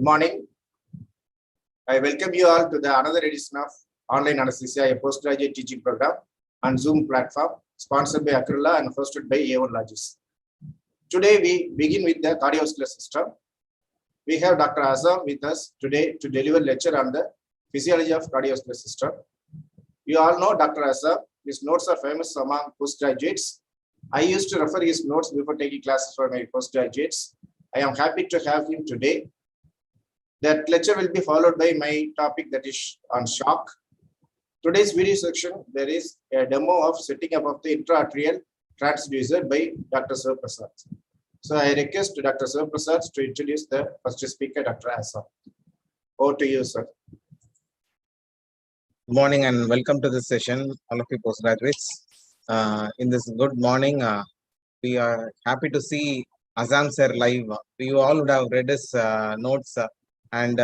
morning. I welcome you all to the another edition of Online Anesthesia, a postgraduate teaching program on Zoom platform, sponsored by Acryla and hosted by A1 Logis. Today we begin with the cardiovascular system. We have Dr. Azam with us today to deliver lecture on the physiology of cardiovascular system. You all know Dr. Azam. His notes are famous among postgraduates. I used to refer his notes before taking classes for my postgraduates. I am happy to have him today. That lecture will be followed by my topic, that is on shock. Today's video section, there is a demo of setting up of the intra-arterial transducer by Dr. Sivaprasad. So I request Dr. Sivaprasad to introduce the first speaker, Dr. Azam. Over to you, sir. Good morning and welcome to this session, all of you postgraduates. In this good morning, we are happy to see Azam sir live. You all would have read his notes, and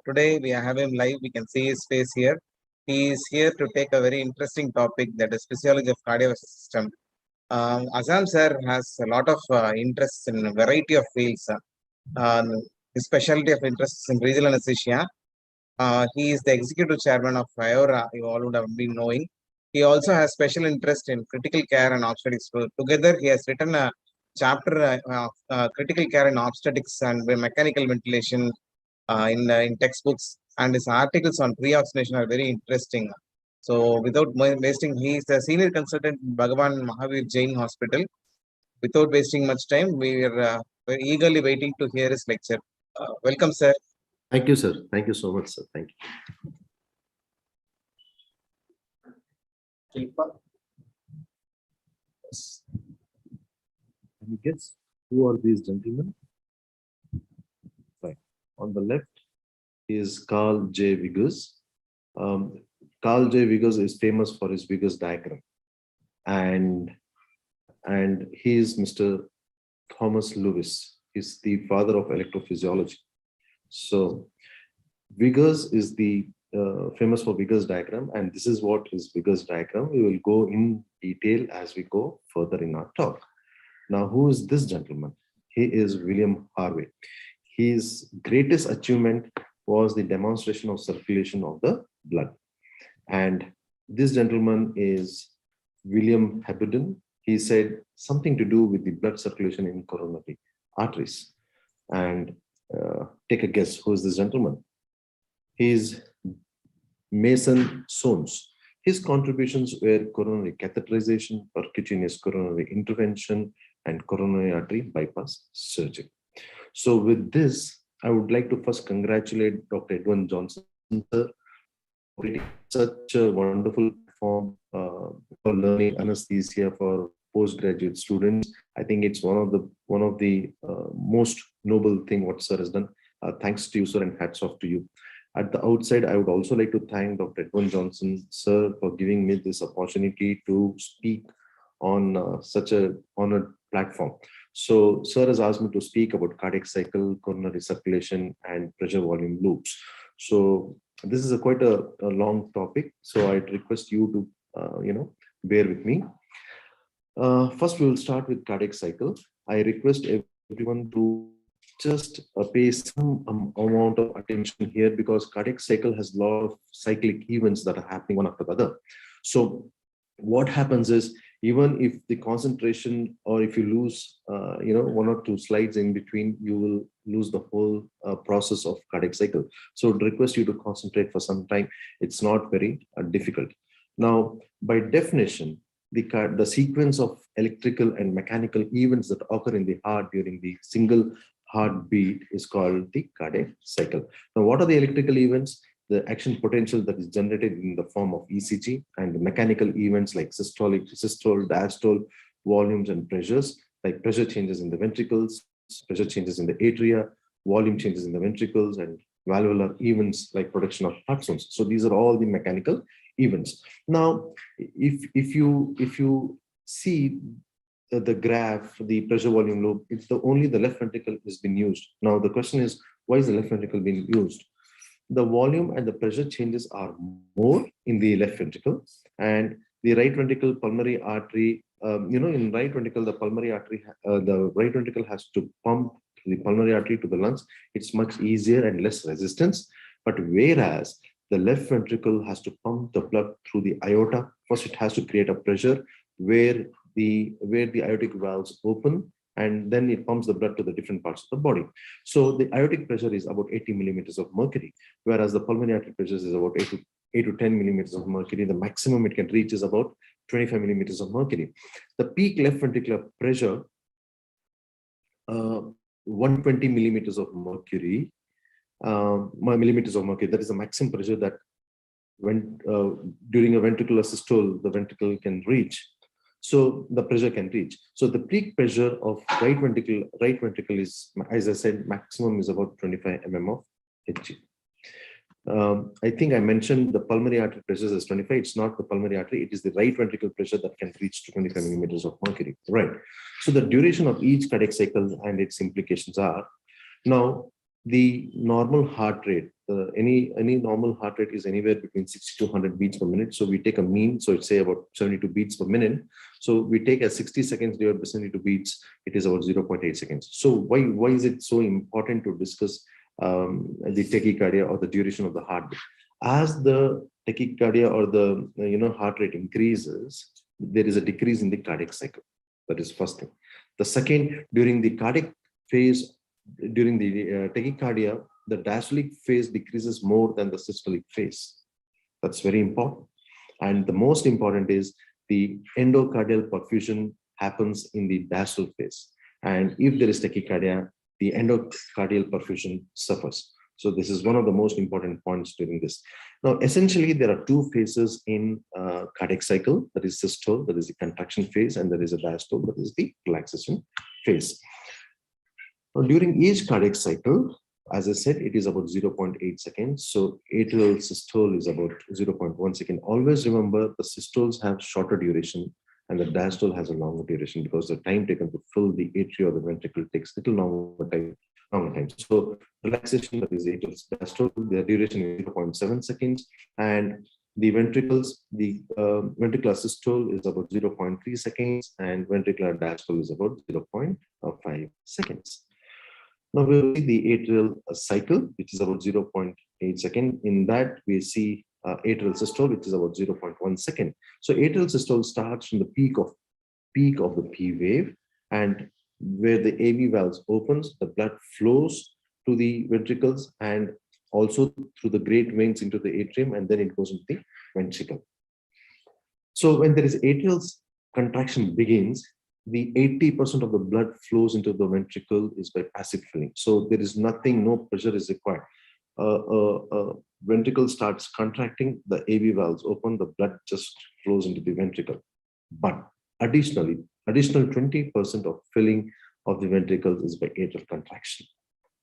today we have him live. We can see his face here. He is here to take a very interesting topic, that is physiology of cardiovascular system. Azam sir has a lot of interests in a variety of fields. His specialty of interest is in regional anesthesia. He is the executive chairman of IORA, you all would have been knowing. He also has special interest in critical care and obstetrics. So together, he has written a chapter of critical care and obstetrics and mechanical ventilation in textbooks. And his articles on pre-oxygenation are very interesting. So without wasting, he is the senior consultant in Bhagavan Mahavir Jain Hospital. Without wasting much time, we are eagerly waiting to hear his lecture. Welcome, sir. Thank you, sir. Thank you so much, sir. Thank you. Yes. Can you guess who are these gentlemen? Right. On the left is Carl J. Wiggers. Carl J. Wiggers is famous for his Wiggers diagram. And he is Mr. Thomas Lewis. He's the father of electrophysiology. So Wiggers is the famous for Wiggers diagram, and this is what is Wiggers diagram. We will go in detail as we go further in our talk. Now, who is this gentleman? He is William Harvey. His greatest achievement was the demonstration of circulation of the blood. And this gentleman is William Haberdin. He said something to do with the blood circulation in coronary arteries. And take a guess, who is this gentleman? He is Mason Soames. His contributions were coronary catheterization, percutaneous coronary intervention, and coronary artery bypass surgery. So with this, I would like to first congratulate Dr. Edwin Johnson, sir, for such a wonderful platform for learning anesthesia for postgraduate students. I think it's one of the most noble thing what sir has done. Thanks to you, sir, and hats off to you. At the outside, I would also like to thank Dr. Edwin Johnson, sir, for giving me this opportunity to speak on such a honored platform. So, sir has asked me to speak about cardiac cycle, coronary circulation, and pressure volume loops. So, this is quite a long topic. So, I request you to, bear with me. First, we will start with cardiac cycle. I request everyone to just pay some amount of attention here, because cardiac cycle has a lot of cyclic events that are happening one after the other. So what happens is, even if the concentration, or if you lose, one or two slides in between, you will lose the whole process of cardiac cycle. So I would request you to concentrate for some time. It's not very difficult. Now, by definition, the sequence of electrical and mechanical events that occur in the heart during the single heartbeat is called the cardiac cycle. Now, what are the electrical events? The action potential that is generated in the form of ECG, and the mechanical events like systole, diastole, volumes and pressures, like pressure changes in the ventricles, pressure changes in the atria, volume changes in the ventricles, and valvular events like production of heart zones. So these are all the mechanical events. Now, if you see the graph, the pressure volume loop, it's only the left ventricle has been used. Now the question is, why is the left ventricle being used? The volume and the pressure changes are more in the left ventricle, and the right ventricle pulmonary artery, in right ventricle, the pulmonary artery, the right ventricle has to pump the pulmonary artery to the lungs, it's much easier and less resistance. But whereas the left ventricle has to pump the blood through the aorta, first it has to create a pressure where the aortic valves open, and then it pumps the blood to the different parts of the body. So the aortic pressure is about 80 millimeters of mercury, whereas the pulmonary artery pressure is about 8 to 10 millimeters of mercury. The maximum it can reach is about 25 millimeters of mercury. The peak left ventricular pressure, 120 millimeters of mercury, that is the maximum pressure that when during a ventricular systole, the ventricle can reach. So the pressure can reach. So the peak pressure of right ventricle is, as I said, maximum is about 25 mm of Hg. I think I mentioned the pulmonary artery pressure is 25. It's not the pulmonary artery. It is the right ventricle pressure that can reach to 25 millimeters of mercury. Right. So the duration of each cardiac cycle and its implications are, now the normal heart rate, any normal heart rate is anywhere between 60 to 100 beats per minute. So we take a mean, so it's say about 72 beats per minute. So we take a 60 seconds divided by 72 beats, it is about 0.8 seconds. So why is it so important to discuss the tachycardia or the duration of the heartbeat? As the tachycardia or the heart rate increases, there is a decrease in the cardiac cycle. That is first thing. The second, during the cardiac phase, during the tachycardia, the diastolic phase decreases more than the systolic phase. That's very important. And the most important is the endocardial perfusion happens in the diastole phase. And if there is tachycardia, the endocardial perfusion suffers. So this is one of the most important points during this. Now, essentially, there are two phases in cardiac cycle. That is systole, that is the contraction phase, and there is a diastole, that is the relaxation phase. Now, during each cardiac cycle, as I said, it is about 0.8 seconds. So atrial systole is about 0.1 second. Always remember the systoles have shorter duration and the diastole has a longer duration because the time taken to fill the atria or the ventricle takes little longer time. So relaxation, that is atrial diastole, the duration is 0.7 seconds. And the ventricles, the ventricular systole is about 0.3 seconds and ventricular diastole is about 0.5 seconds. Now we'll see the atrial cycle, which is about 0.8 second. In that, we see atrial systole, which is about 0.1 second. So atrial systole starts from the peak of the P wave, and where the AV valves opens, the blood flows to the ventricles and also through the great veins into the atrium, and then it goes into the ventricle. So when there is atrial contraction begins, the 80% of the blood flows into the ventricle is by passive filling. So there is nothing, no pressure is required. Ventricle starts contracting, the AV valves open, the blood just flows into the ventricle. But additional 20% of filling of the ventricles is by atrial contraction.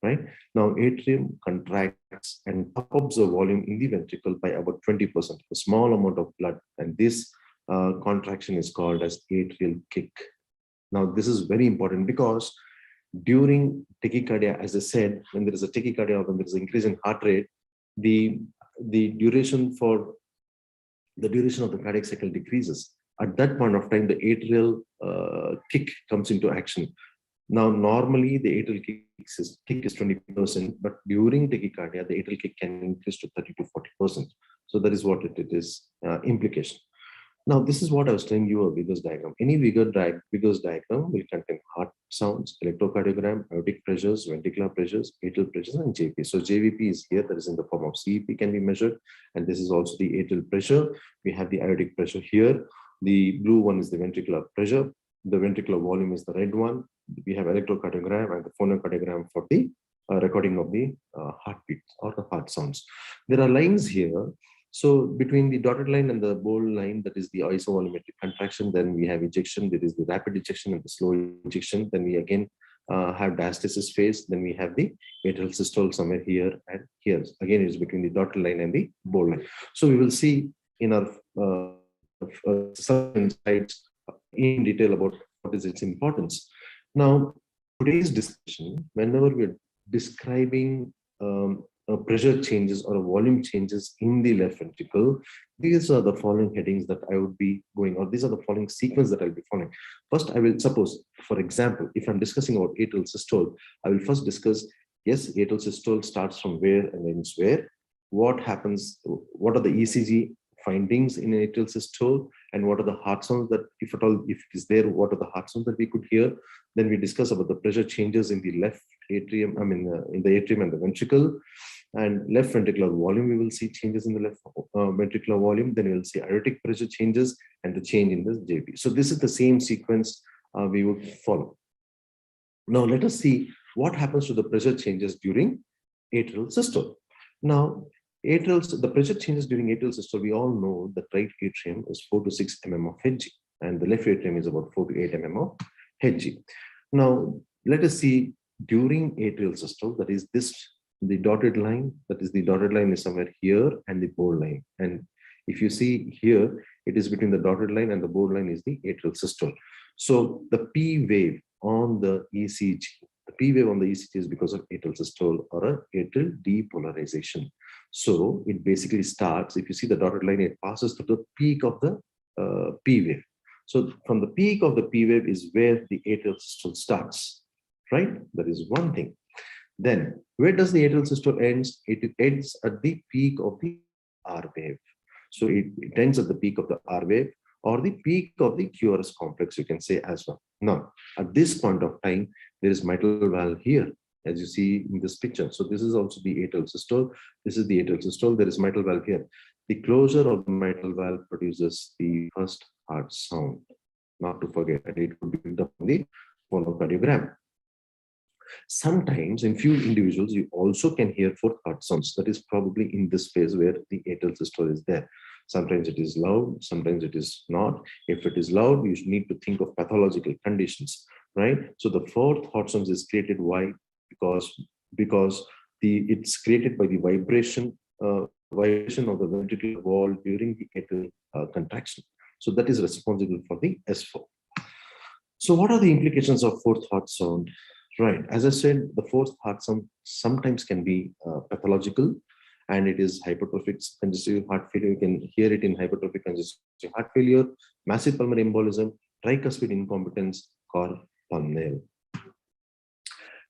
Right now, atrium contracts and pumps the volume in the ventricle by about 20%, a small amount of blood, and this contraction is called as atrial kick. Now, this is very important because during tachycardia, as I said, when there is a tachycardia or when there is an increase in heart rate, the duration of the cardiac cycle decreases. At that point of time, the atrial kick comes into action. Now, normally the atrial kick is 20%, but during tachycardia, the atrial kick can increase to 30 to 40%. So that is what it is, implication. Now, this is what I was telling you, a Wiggers diagram. Any Wiggers diagram will contain heart sounds, electrocardiogram, aortic pressures, ventricular pressures, atrial pressures, and JVP. So JVP is here, that is in the form of CEP can be measured. And this is also the atrial pressure. We have the aortic pressure here. The blue one is the ventricular pressure. The ventricular volume is the red one. We have electrocardiogram and the phonocardiogram for the recording of the heartbeat or the heart sounds. There are lines here. So between the dotted line and the bold line, that is the isovolumetric contraction. Then we have ejection. There is the rapid ejection and the slow ejection. Then we again have diastasis phase. Then we have the atrial systole somewhere here and here. Again, it's between the dotted line and the bold line. So we will see in our slides in detail about what is its importance. Now, today's discussion, whenever we're describing pressure changes or volume changes in the left ventricle, these are the following headings that I would be going, or these are the following sequence that I'll be following. First, I will suppose, for example, if I'm discussing about atrial systole, I will first discuss, yes, atrial systole starts from where and ends where. What happens, what are the ECG findings in atrial systole, and what are the heart sounds that, if at all, if it is there, what are the heart sounds that we could hear. Then we discuss about the pressure changes in the left atrium, in the atrium and the ventricle, and left ventricular volume. We will see changes in the left ventricular volume. Then we will see aortic pressure changes and the change in the JB. So this is the same sequence we would follow. Now let us see what happens to the pressure changes during atrial systole. Now, the pressure changes during atrial systole, we all know that right atrium is 4 to 6 mm of Hg, and the left atrium is about 4 to 8 mm of Hg. Now, let us see during atrial systole, that is the dotted line, is somewhere here, and the bold line. And if you see here, it is between the dotted line and the bold line is the atrial systole. So the P wave on the ECG, is because of atrial systole or a atrial depolarization. So it basically starts, if you see the dotted line, it passes through the peak of the P wave. So from the peak of the P wave is where the atrial systole starts, right? That is one thing. Then where does the atrial systole ends? It ends at the peak of the R wave. So it ends at the peak of the R wave, or the peak of the QRS complex, you can say as well. Now, at this point of time, there is mitral valve here, as you see in this picture. So this is also the atrial systole. This is the atrial systole. There is mitral valve here. The closure of the mitral valve produces the first heart sound. Not to forget, and it would be picked up on the phonocardiogram. Sometimes in few individuals, you also can hear fourth heart sounds. That is probably in this phase where the atrial systole is there. Sometimes it is loud, sometimes it is not. If it is loud, you need to think of pathological conditions, right? So the fourth heart sound is created. Why? Because it's created by the vibration of the ventricular wall during the atrial contraction. So that is responsible for the S4. So what are the implications of fourth heart sound? Right, as I said, the fourth heart sound sometimes can be pathological, and it is hypertrophic congestive heart failure. You can hear it in hypertrophic congestive heart failure, massive pulmonary embolism, tricuspid incompetence, or pulmonary.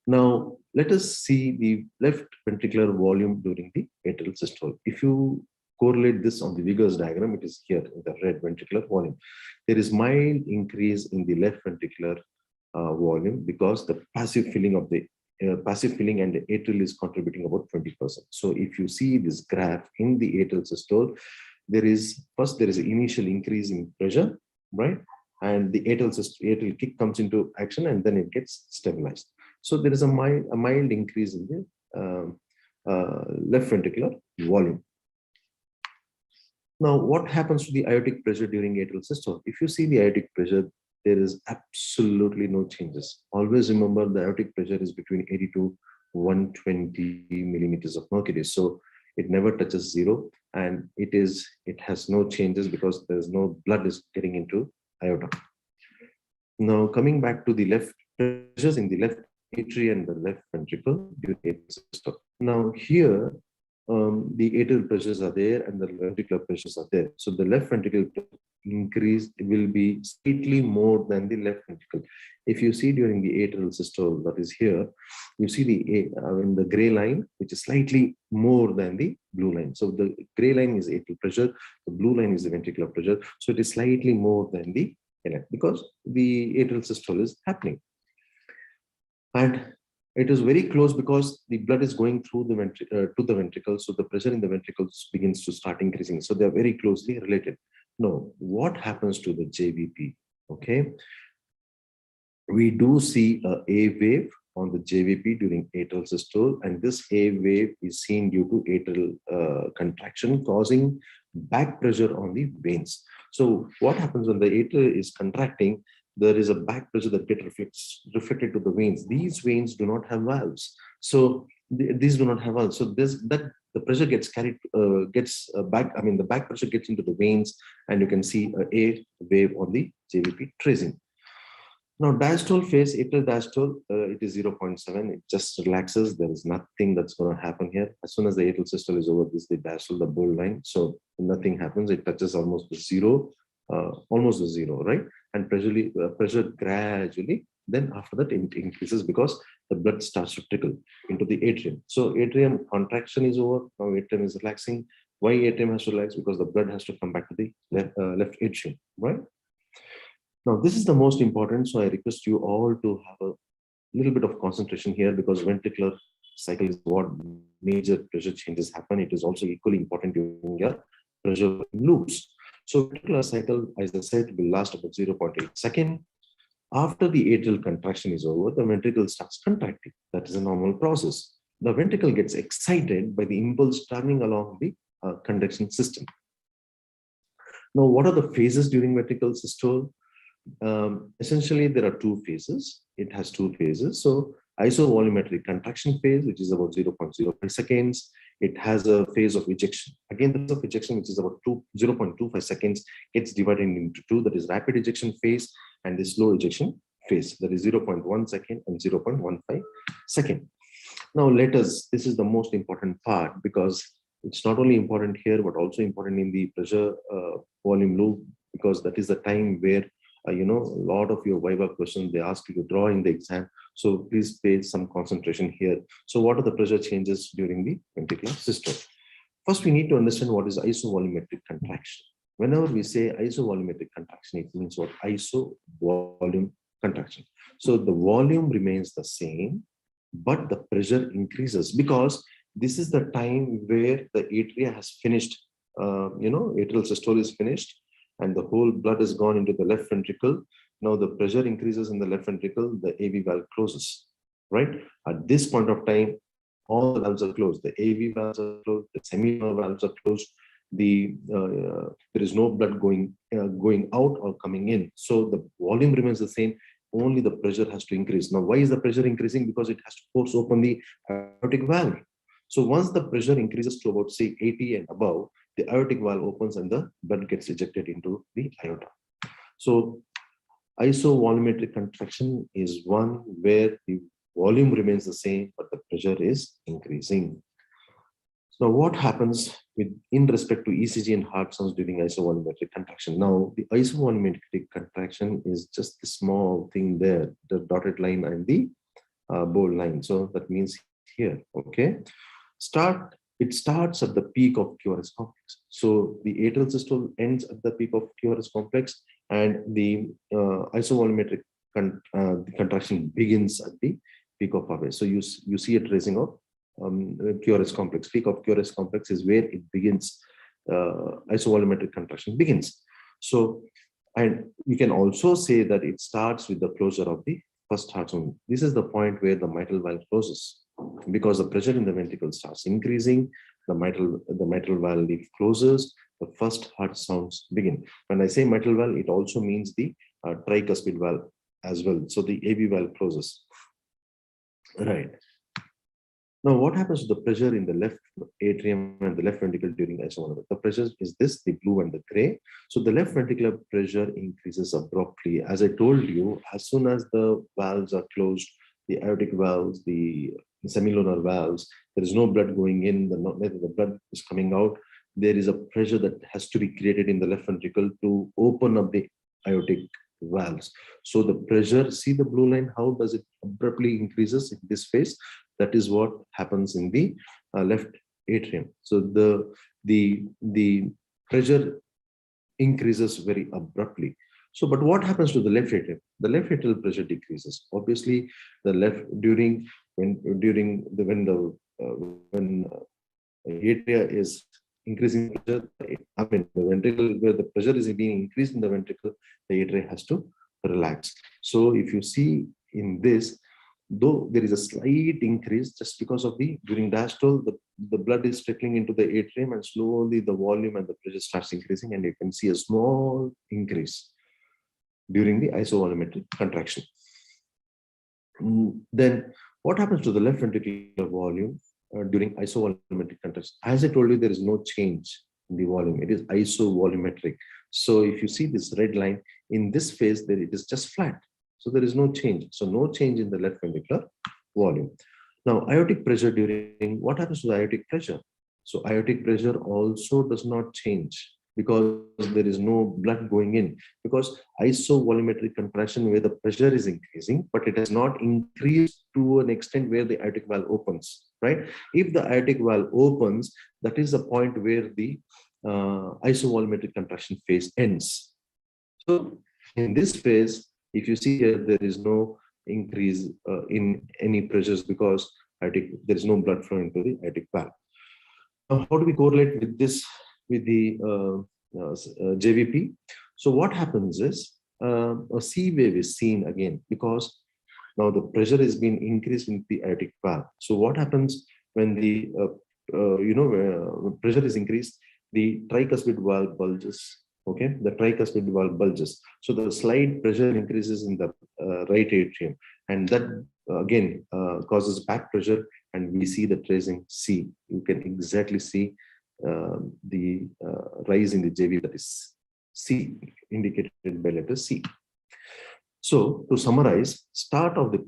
Now, let us see the left ventricular volume during the atrial systole. If you correlate this on the Vickers diagram, it is here in the red ventricular volume. There is mild increase in the left ventricular volume because the passive filling and the atrial is contributing about 20%. So if you see this graph in the atrial systole, there is an initial increase in pressure, right? And the atrial kick comes into action, and then it gets stabilized. So there is a mild increase in the left ventricular volume. Now, what happens to the aortic pressure during atrial systole? If you see the aortic pressure, there is absolutely no changes. Always remember the aortic pressure is between 80 to 120 millimeters of mercury. So it never touches zero, and it has no changes because there's no blood is getting into aorta. Now coming back to the left pressures in the left atria and the left ventricle during atrial systole. Now here the atrial pressures are there and the ventricular pressures are there. So the left ventricle increase will be slightly more than the left ventricle. If you see during the atrial systole, that is here, you see the gray line, which is slightly more than the blue line. So the gray line is atrial pressure, the blue line is the ventricular pressure. So it is slightly more than the line because the atrial systole is happening. And it is very close because the blood is going through the to the ventricle, so the pressure in the ventricles begins to start increasing. So they are very closely related. Now, what happens to the JVP? Okay, we do see a wave on the JVP during atrial systole, and this A wave is seen due to atrial contraction, causing back pressure on the veins. So what happens when the atria is contracting? There is a back pressure that gets reflected to the veins. These veins do not have valves. So these do not have valves. So the pressure gets carried, the back pressure gets into the veins, and you can see a wave on the JVP tracing. Now, diastole phase, atrial diastole, it is 0.7. It just relaxes. There is nothing that's going to happen here. As soon as the atrial systole is over, this is the diastole, the bold line. So nothing happens. It touches almost to zero, right? And pressure gradually, then after that, it increases because the blood starts to trickle into the atrium. So atrium contraction is over. Now atrium is relaxing. Why atrium has to relax? Because the blood has to come back to the left atrium, right? Now, this is the most important. So I request you all to have a little bit of concentration here, because ventricular cycle is what major pressure changes happen. It is also equally important during your pressure loops. So ventricular cycle, as I said, will last about 0.8 seconds. After the atrial contraction is over, the ventricle starts contracting. That is a normal process. The ventricle gets excited by the impulse traveling along the conduction system. Now, what are the phases during ventricular systole? Essentially, there are two phases. It has two phases. So isovolumetric contraction phase, which is about 0.05 seconds. It has a phase of ejection. Again, the phase of ejection, which is about 0.25 seconds, gets divided into two. That is rapid ejection phase and the slow ejection phase. That is 0.1 second and 0.15 second. Now, this is the most important part, because it's not only important here, but also important in the pressure volume loop, because that is the time where a lot of your Viva questions, they ask you to draw in the exam. So please pay some concentration here. So what are the pressure changes during the ventricular systole? First, we need to understand what is isovolumetric contraction. Whenever we say isovolumetric contraction, it means what? Isovolume contraction. So the volume remains the same, but the pressure increases, because this is the time where the atria has finished, atrial systole is finished, and the whole blood has gone into the left ventricle. Now the pressure increases in the left ventricle, the AV valve closes, right? At this point of time, all the valves are closed. The AV valves are closed, the semilunar valves are closed. There is no blood going out or coming in. So the volume remains the same, only the pressure has to increase. Now, why is the pressure increasing? Because it has to force open the aortic valve. So once the pressure increases to about, say, 80 and above, the aortic valve opens and the blood gets ejected into the aorta. So isovolumetric contraction is one where the volume remains the same, but the pressure is increasing. So what happens in respect to ECG and heart sounds during isovolumetric contraction? Now, the isovolumetric contraction is just the small thing there, the dotted line and the bold line. So that means here, okay? It starts at the peak of QRS complex. So the atrial systole ends at the peak of QRS complex, and the isovolumetric contraction begins at the peak of RS. So you see it raising up QRS complex. Peak of QRS complex is where it begins. Isovolumetric contraction begins. So, and you can also say that it starts with the closure of the first heart zone. This is the point where the mitral valve closes, because the pressure in the ventricle starts increasing. The mitral valve closes. The first heart sounds begin. When I say mitral valve, it also means the tricuspid valve as well. So the AV valve closes. Right. Now, what happens to the pressure in the left atrium and the left ventricle during isovolumetric? The pressure is this, the blue and the gray. So the left ventricular pressure increases abruptly. As I told you, as soon as the valves are closed, the aortic valves, the semilunar valves, there is no blood going in, the blood is coming out. There is a pressure that has to be created in the left ventricle to open up the aortic valves. So the pressure, see the blue line, how does it abruptly increases in this phase? That is what happens in the left atrium. So the pressure increases very abruptly. So, but what happens to the left atrium? The left atrial pressure decreases. Obviously, the left when the atria is increasing pressure, I mean the ventricle where the pressure is being increased in the ventricle, the atria has to relax. So if you see in this, though there is a slight increase just because of during diastole, the blood is trickling into the atrium, and slowly the volume and the pressure starts increasing, and you can see a small increase during the isovolumetric contraction. Then what happens to the left ventricular volume during isovolumetric contraction? As I told you, there is no change in the volume. It is isovolumetric. So if you see this red line in this phase, there it is just flat. So there is no change. So no change in the left ventricular volume. Now, aortic pressure during, what happens to the aortic pressure? So aortic pressure also does not change because there is no blood going in, because isovolumetric contraction where the pressure is increasing, but it has not increased to an extent where the aortic valve opens, right? If the aortic valve opens, that is the point where the isovolumetric contraction phase ends. So in this phase, if you see here, there is no increase in any pressures because there is no blood flow into the aortic valve. Now, how do we correlate with this with the JVP? So what happens is a C wave is seen again because now the pressure has been increased in the aortic valve. So what happens when the pressure is increased? The tricuspid valve bulges. Okay, the tricuspid valve bulges. So the slight pressure increases in the right atrium, and that again causes back pressure, and we see the tracing C. You can exactly see the rise in the JV, that is C, indicated by letter C. So to summarize, start of the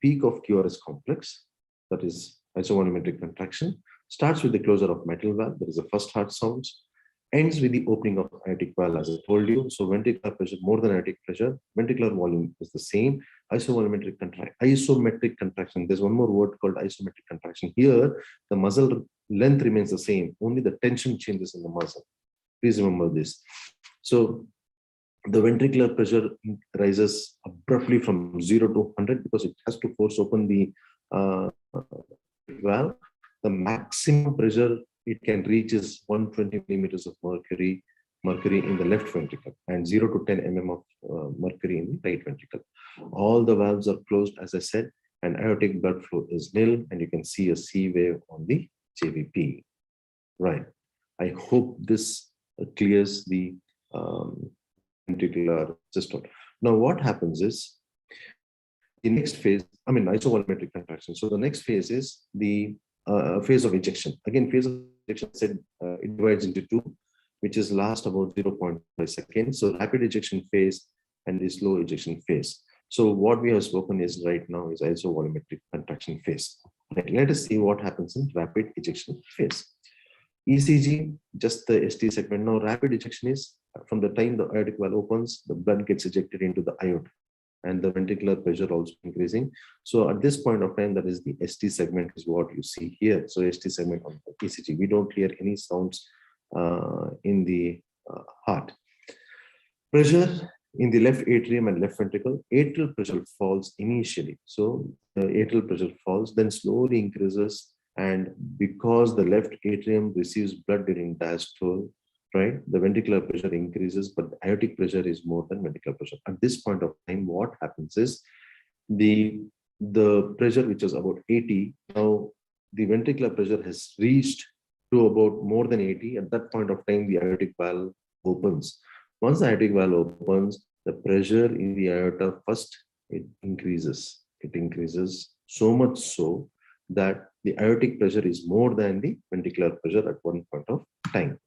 peak of QRS complex, that is isovolumetric contraction, starts with the closure of mitral valve, that is the first heart sounds, ends with the opening of aortic valve, as I told you. So ventricular pressure more than aortic pressure, ventricular volume is the same. Isometric contraction. There's one more word called isometric contraction. Here, the muscle length remains the same, only the tension changes in the muscle. Please remember this. So the ventricular pressure rises abruptly from 0 to 100 because it has to force open the valve. The maximum pressure it can reach is 120 millimeters of mercury in the left ventricle and 0 to 10 mm of mercury in the right ventricle. All the valves are closed, as I said, and aortic blood flow is nil, and you can see a C wave on the JVP. Right. I hope this clears the ventricular systole. Now, what happens is the next phase, isovolumetric contraction. So the next phase is the phase of ejection. Again, phase of ejection said it divides into two, which is last about 0.5 seconds. So rapid ejection phase and the slow ejection phase. So what we have spoken is right now is isovolumetric contraction phase. Right. Let us see what happens in rapid ejection phase. ECG, just the ST segment. Now, rapid ejection is from the time the aortic valve opens, the blood gets ejected into the aorta, and the ventricular pressure also increasing. So at this point of time, that is the ST segment is what you see here. So ST segment on the ECG, we don't hear any sounds in the heart. Pressure in the left atrium and left ventricle, atrial pressure falls initially. So the atrial pressure falls, then slowly increases, and because the left atrium receives blood during diastole, right, the ventricular pressure increases, but the aortic pressure is more than ventricular pressure. At this point of time, what happens is the pressure, which is about 80, now the ventricular pressure has reached to about more than 80. At that point of time, the aortic valve opens. Once the aortic valve opens, the pressure in the aorta first, it increases. It increases so much so that the aortic pressure is more than the ventricular pressure at one point of time.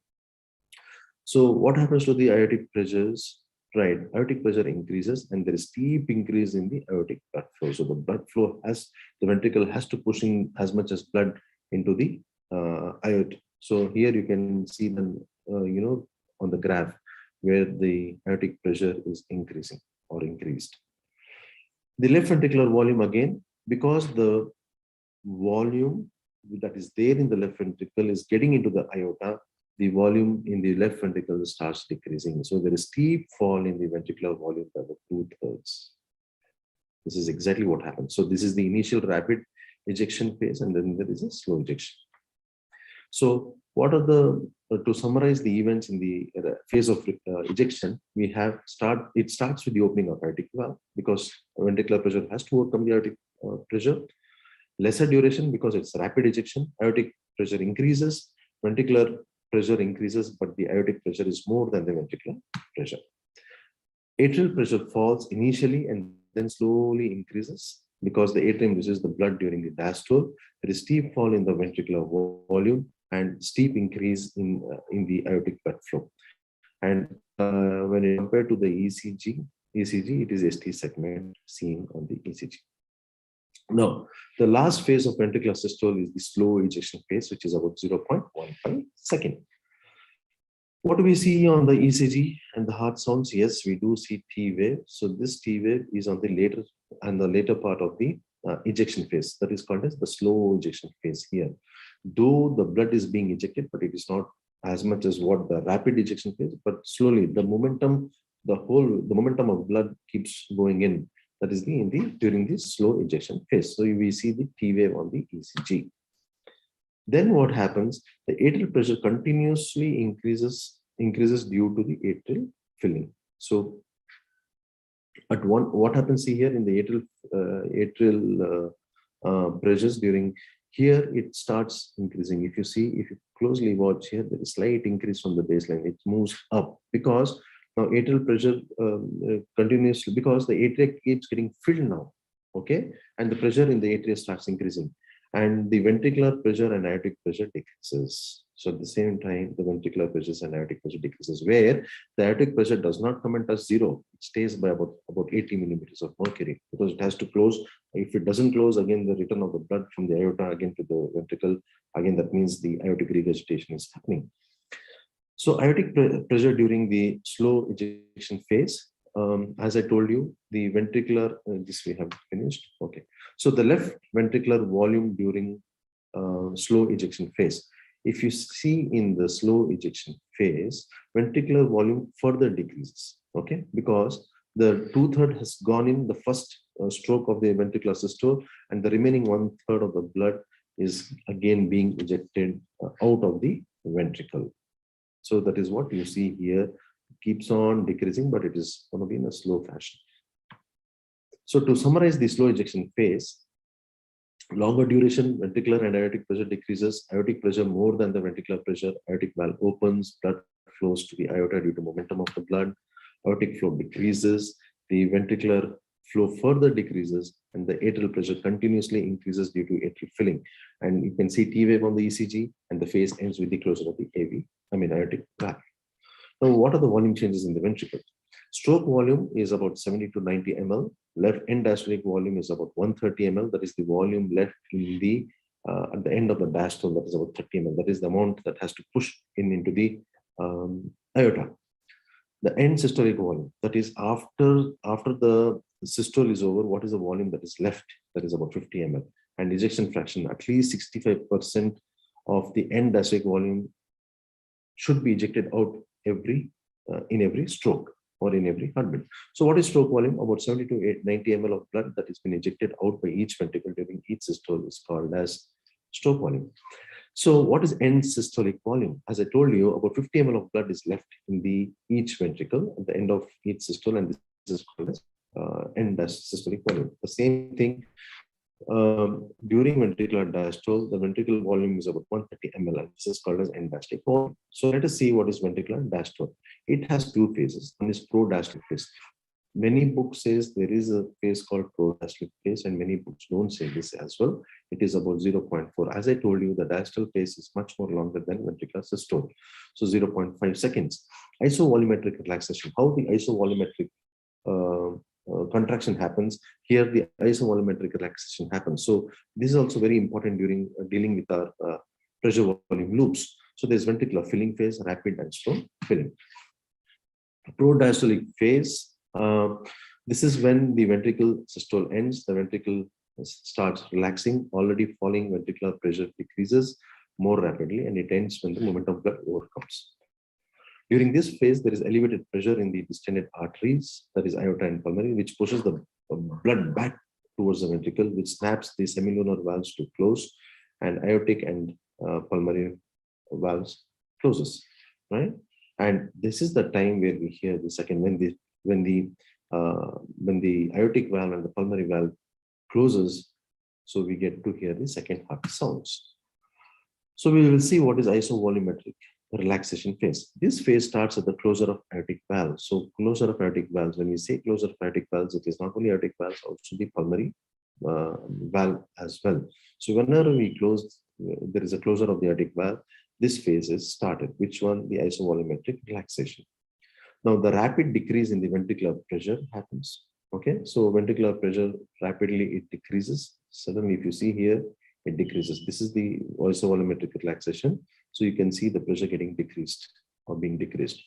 So what happens to the aortic pressures? Right, aortic pressure increases and there is steep increase in the aortic blood flow. So the blood flow the ventricle has to push in as much as blood into the aorta. So here you can see them, on the graph where the aortic pressure is increasing or increased. The left ventricular volume again, because the volume that is there in the left ventricle is getting into the aorta, the volume in the left ventricle starts decreasing. So there is steep fall in the ventricular volume by about 2/3. This is exactly what happens. So this is the initial rapid ejection phase, and then there is a slow ejection. So what are to summarize the events in the phase of ejection, it starts with the opening of aortic valve because ventricular pressure has to overcome the aortic pressure. Lesser duration because it's rapid ejection, aortic pressure increases, ventricular pressure increases, but the aortic pressure is more than the ventricular pressure. Atrial pressure falls initially and then slowly increases because the atrium receives the blood during the diastole. There is steep fall in the ventricular volume and steep increase in the aortic blood flow. And when you compare compared to the ECG, it is ST segment seen on the ECG. Now, the last phase of ventricular systole is the slow ejection phase, which is about 0.15 second. What do we see on the ECG and the heart sounds? Yes, we do see T wave. So this T wave is on the later part of the ejection phase. That is called as the slow ejection phase here. Though the blood is being ejected, but it is not as much as what the rapid ejection phase, but slowly the momentum of blood keeps going in. That is during the slow ejection phase. So we see the T wave on the ECG. Then what happens? The atrial pressure continuously increases due to the atrial filling. So what happens here in the atrial pressures during here, it starts increasing. If you closely watch here, there is slight increase from the baseline. It moves up because now atrial pressure continuously, because the atria keeps getting filled now, okay, and the pressure in the atria starts increasing, and the ventricular pressure and aortic pressure decreases. So at the same time, the ventricular pressure and aortic pressure decreases, where the aortic pressure does not come and touch zero. It stays by about 80 millimeters of mercury, because it has to close. If it doesn't close, again, the return of the blood from the aorta again to the ventricle, again, that means the aortic regurgitation is happening. So aortic pressure during the slow ejection phase, as I told you, the ventricular, this we have finished. Okay. So the left ventricular volume during slow ejection phase. If you see in the slow ejection phase, ventricular volume further decreases, okay, because the 2/3 has gone in the first stroke of the ventricular systole, and the remaining 1/3 of the blood is again being ejected out of the ventricle. So that is what you see here. It keeps on decreasing, but it is going to be in a slow fashion. So to summarize the slow ejection phase, longer duration, ventricular and aortic pressure decreases, aortic pressure more than the ventricular pressure, aortic valve opens, blood flows to the aorta due to momentum of the blood, aortic flow decreases, the ventricular flow further decreases, and the atrial pressure continuously increases due to atrial filling. And you can see T wave on the ECG, and the phase ends with the closure of the aortic valve. Now, what are the volume changes in the ventricle? Stroke volume is about 70 to 90 ml. Left end diastolic volume is about 130 ml. That is the volume left in the at the end of the diastole. That is about 30 ml. That is the amount that has to push into the aorta. The end systolic volume, that is after the systole is over, what is the volume that is left? That is about 50 ml. And ejection fraction, at least 65% of the end diastolic volume should be ejected out in every stroke or in every heartbeat. So what is stroke volume? About 70 to 90 ml of blood that has been ejected out by each ventricle during each systole is called as stroke volume. So what is end systolic volume? As I told you, about 50 ml of blood is left in each ventricle at the end of each systole, and this is called as end systolic volume. The same thing during ventricular diastole, the ventricular volume is about 130 ml, and this is called as end diastolic volume. So let us see what is ventricular diastole. It has two phases. One is pro-diastolic phase. Many books says there is a phase called pro-diastolic phase, and many books don't say this as well. It is about 0.4. As I told you, the diastole phase is much more longer than ventricular systole. So 0.5 seconds. Isovolumetric relaxation. How the isovolumetric contraction happens. Here the isovolumetric relaxation happens. So this is also very important during dealing with our pressure volume loops. So there's ventricular filling phase, rapid and slow filling. Pro-diastolic phase. This is when the ventricle systole ends, the ventricle starts relaxing, already falling ventricular pressure decreases more rapidly, and it ends when the momentum of blood overcomes. During this phase, there is elevated pressure in the distended arteries, that is aorta and pulmonary, which pushes the blood back towards the ventricle, which snaps the semilunar valves to close, and aortic and pulmonary valves closes, right? And this is the time where we hear the second, when the aortic valve and the pulmonary valve closes, so we get to hear the second heart sounds. So we will see what is isovolumetric relaxation phase. This phase starts at the closure of aortic valve. So closure of aortic valves, when we say closure of aortic valves, it is not only aortic valves, also the pulmonary valve as well. So whenever we close, there is a closure of the aortic valve, this phase is started. Which one? The isovolumetric relaxation. Now the rapid decrease in the ventricular pressure happens. Okay, so ventricular pressure rapidly it decreases. Suddenly, if you see here, it decreases. This is the isovolumetric relaxation. So you can see the pressure getting decreased or being decreased.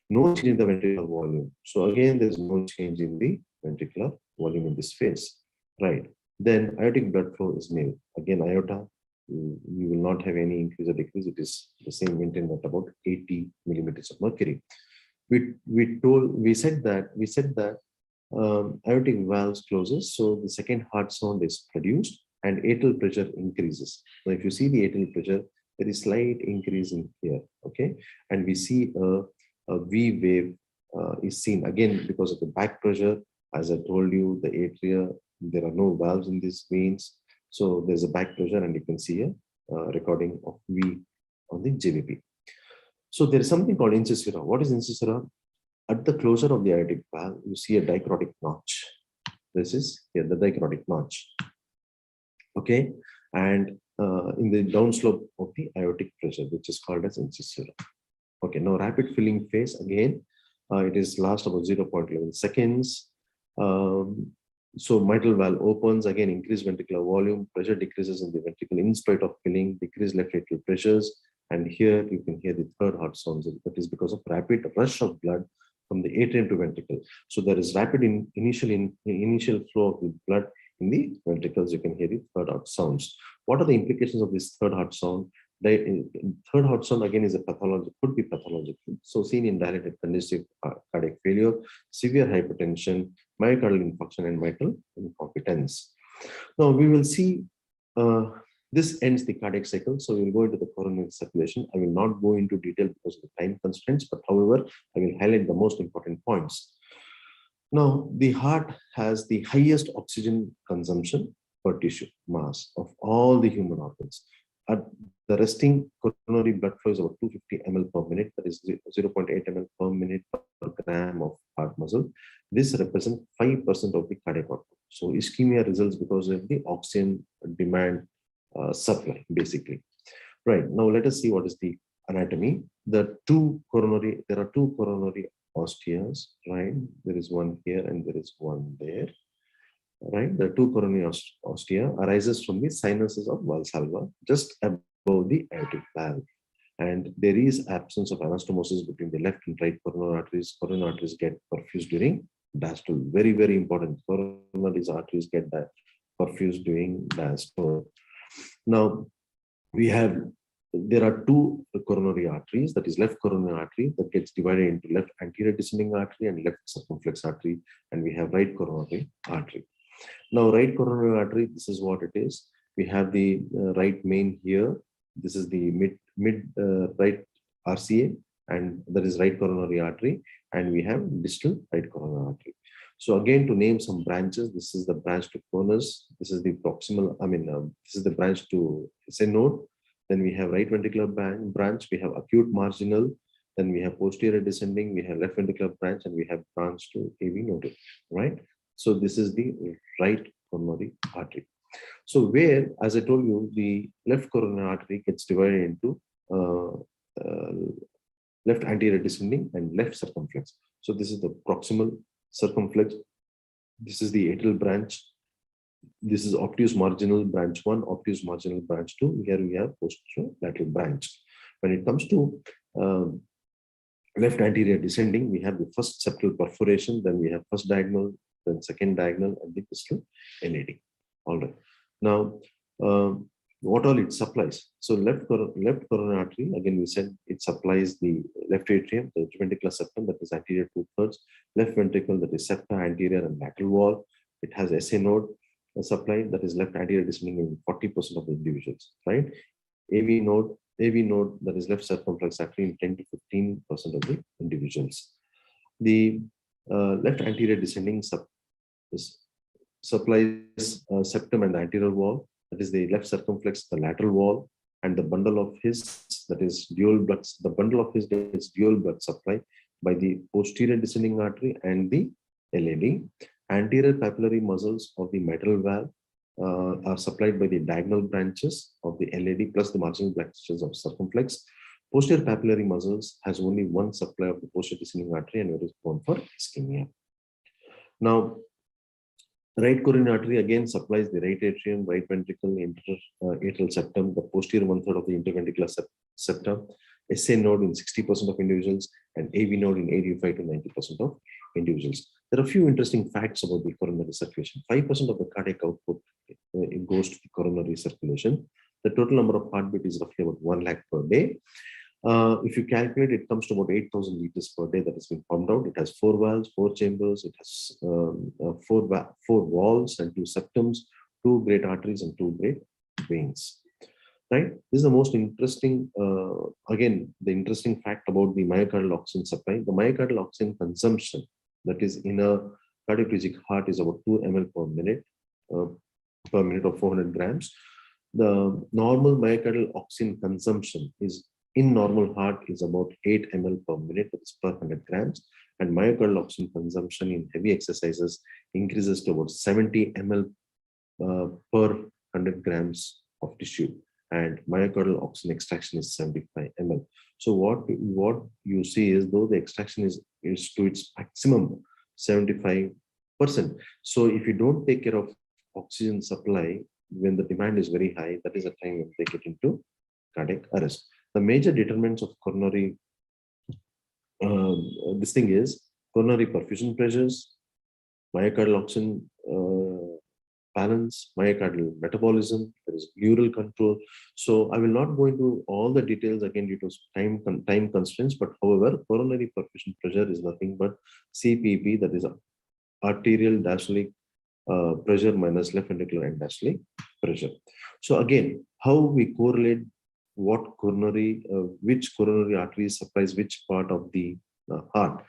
No change in the ventricular volume. So again, there's no change in the ventricular volume in this phase, right? Then aortic blood flow is nil. Again, aorta, you will not have any increase or decrease. It is the same maintained at about 80 millimeters of mercury. We said that aortic valves closes, so the second heart sound is produced and atrial pressure increases. Now, if you see the atrial pressure, there is slight increase in here, okay, and we see a V wave is seen again because of the back pressure. As I told you, the atria, there are no valves in these veins, so there's a back pressure, and you can see a recording of V on the JVP. So there is something called incisura. What is incisura? At the closure of the aortic valve, you see a dichrotic notch. This is here the dichrotic notch. Okay, and in the downslope of the aortic pressure, which is called as incisura. Okay, now rapid filling phase again, it is last about 0.11 seconds. So mitral valve opens, again increased ventricular volume, pressure decreases in the ventricle in spite of filling, decreased left atrial pressures, and here you can hear the third heart sounds. That is because of rapid rush of blood from the atrium to ventricle. So there is rapid initial flow of the blood in the ventricles. You can hear the third heart sounds. What are the implications of this third heart sound? The third heart sound again is a pathological, could be pathological. So seen in dilated congestive cardiac failure, severe hypertension, myocardial infarction, and mitral incompetence. Now we will see this ends the cardiac cycle. So we will go into the coronary circulation. I will not go into detail because of the time constraints, but however, I will highlight the most important points. Now, the heart has the highest oxygen consumption per tissue mass of all the human organs. At the resting coronary blood flow is about 250 ml per minute, that is 0.8 ml per minute per gram of heart muscle. This represents 5% of the cardiac output. So ischemia results because of the oxygen demand supply, basically. Right, now let us see what is the anatomy. There are two coronary osteas, right? There is one here and there is one there. Right, the two coronary ostia arises from the sinuses of Valsalva, just above the aortic valve. And there is absence of anastomosis between the left and right coronary arteries. Coronary arteries get perfused during diastole. Very, very important. Coronary arteries get perfused during diastole. Now, there are two coronary arteries, that is left coronary artery that gets divided into left anterior descending artery and left circumflex artery, and we have right coronary artery. Now, right coronary artery, this is what it is. We have the right main here. This is the mid right RCA, and that is right coronary artery, and we have distal right coronary artery. So again, to name some branches, this is the branch to conus. This is the proximal. This is the branch to SA node. Then we have right ventricular branch. We have acute marginal. Then we have posterior descending. We have left ventricular branch, and we have branch to AV node. Right. So this is the right coronary artery. So where, as I told you, the left coronary artery gets divided into left anterior descending and left circumflex. So this is the proximal circumflex. This is the atrial branch. This is obtuse marginal branch 1, obtuse marginal branch 2. Here we have posterolateral branch. When it comes to left anterior descending, we have the first septal perforation, then we have first diagonal, then second diagonal, and the distal LAD. All right. Now, what all it supplies? So left coronary artery, again we said it supplies the left atrium, the ventricular septum, that is anterior 2/3, left ventricle, that is septa, anterior and lateral wall. It has SA node supply, that is left anterior descending in 40% of the individuals, right? AV node, that is left circumflex artery in 10 to 15% of the individuals. The left anterior descending supplies septum and the anterior wall, that is the left circumflex, the lateral wall, and the bundle of his, that is dual blood. The bundle of his is dual blood supply by the posterior descending artery and the LAD. Anterior papillary muscles of the mitral valve are supplied by the diagonal branches of the LAD plus the marginal branches of circumflex. Posterior papillary muscles has only one supply of the posterior descending artery and it is prone for ischemia. Now, right coronary artery again supplies the right atrium, right ventricle, atrial septum, the posterior one-third of the interventricular septum, SA node in 60% of individuals, and AV node in 85 to 90% of individuals. There are a few interesting facts about the coronary circulation. 5% of the cardiac output it goes to the coronary circulation. The total number of heartbeat is roughly about 1 lakh per day. If you calculate, it comes to about 8,000 liters per day that has been pumped out. It has 4 valves, 4 chambers. It has 4 walls and 2 septums, 2 great arteries and 2 great veins. Right? This is the most interesting, again, the interesting fact about the myocardial oxygen supply. The myocardial oxygen consumption that is in a cardioplegic heart is about 2 ml per minute or 400 grams. The normal myocardial oxygen consumption is in normal heart is about 8 ml per minute, that is per 100 grams. And myocardial oxygen consumption in heavy exercises increases to about 70 ml per 100 grams of tissue. And myocardial oxygen extraction is 75 ml. So what you see is though the extraction is to its maximum 75%. So if you don't take care of oxygen supply when the demand is very high, that is a time when they get into cardiac arrest. The major determinants of coronary this thing is coronary perfusion pressures, myocardial oxygen balance, myocardial metabolism, there is neural control. So I will not go into all the details again due to time constraints, but however, coronary perfusion pressure is nothing but CPP, that is arterial diastolic pressure minus left ventricular end diastolic pressure. So again, how we correlate what coronary, which coronary artery supplies which part of the heart,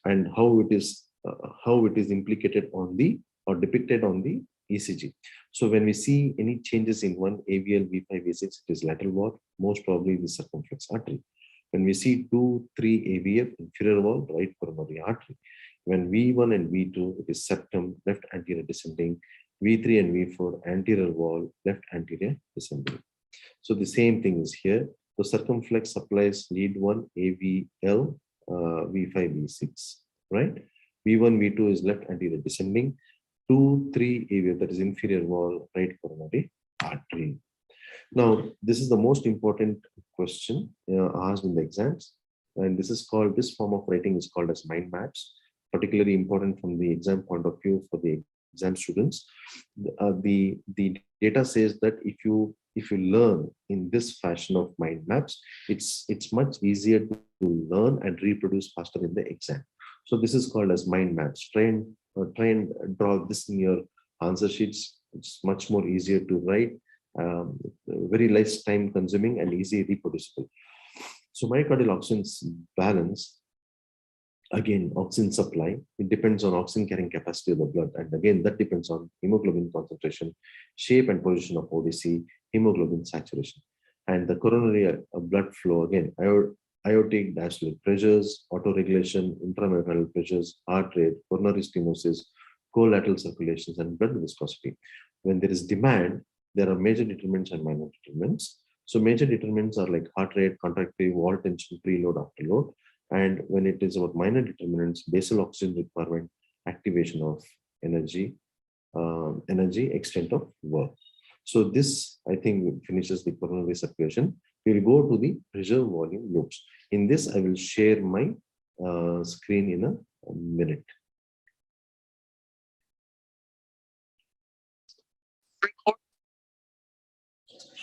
and how it is implicated on the or depicted on the ECG. So when we see any changes in one AVL, V5, V6, it is lateral wall, most probably the circumflex artery. When we see 2, 3 AVF, inferior wall, right coronary artery. When V1 and V2, it is septum, left anterior descending. V3 and V4, anterior wall, left anterior descending. So the same thing is here. The circumflex supplies lead 1, AVL, V5, V6, right? V1, V2 is left anterior descending. 2, 3 AVF, that is inferior wall, right coronary artery. Now, this is the most important question asked in the exams. And this form of writing is called as mind maps, particularly important from the exam point of view for the exam students. The data says that if you learn in this fashion of mind maps, it's much easier to learn and reproduce faster in the exam. So this is called as mind maps. Try and draw this in your answer sheets. It's much more easier to write, very less time consuming and easy reproducible. So myocardial oxygen balance, again, oxygen supply, it depends on oxygen carrying capacity of the blood. And again, that depends on hemoglobin concentration, shape and position of ODC, hemoglobin saturation. And the coronary blood flow, again, aortic diastolic pressures, autoregulation, intramyocardial pressures, heart rate, coronary stenosis, collateral circulations, and blood viscosity. When there is demand, there are major determinants and minor determinants. So major determinants are like heart rate, contractive, wall tension, preload, afterload. And when it is about minor determinants, basal oxygen requirement, activation of energy, extent of work. So this, I think, finishes the coronary circulation. We will go to the pressure volume loops. In this, I will share my screen in a minute.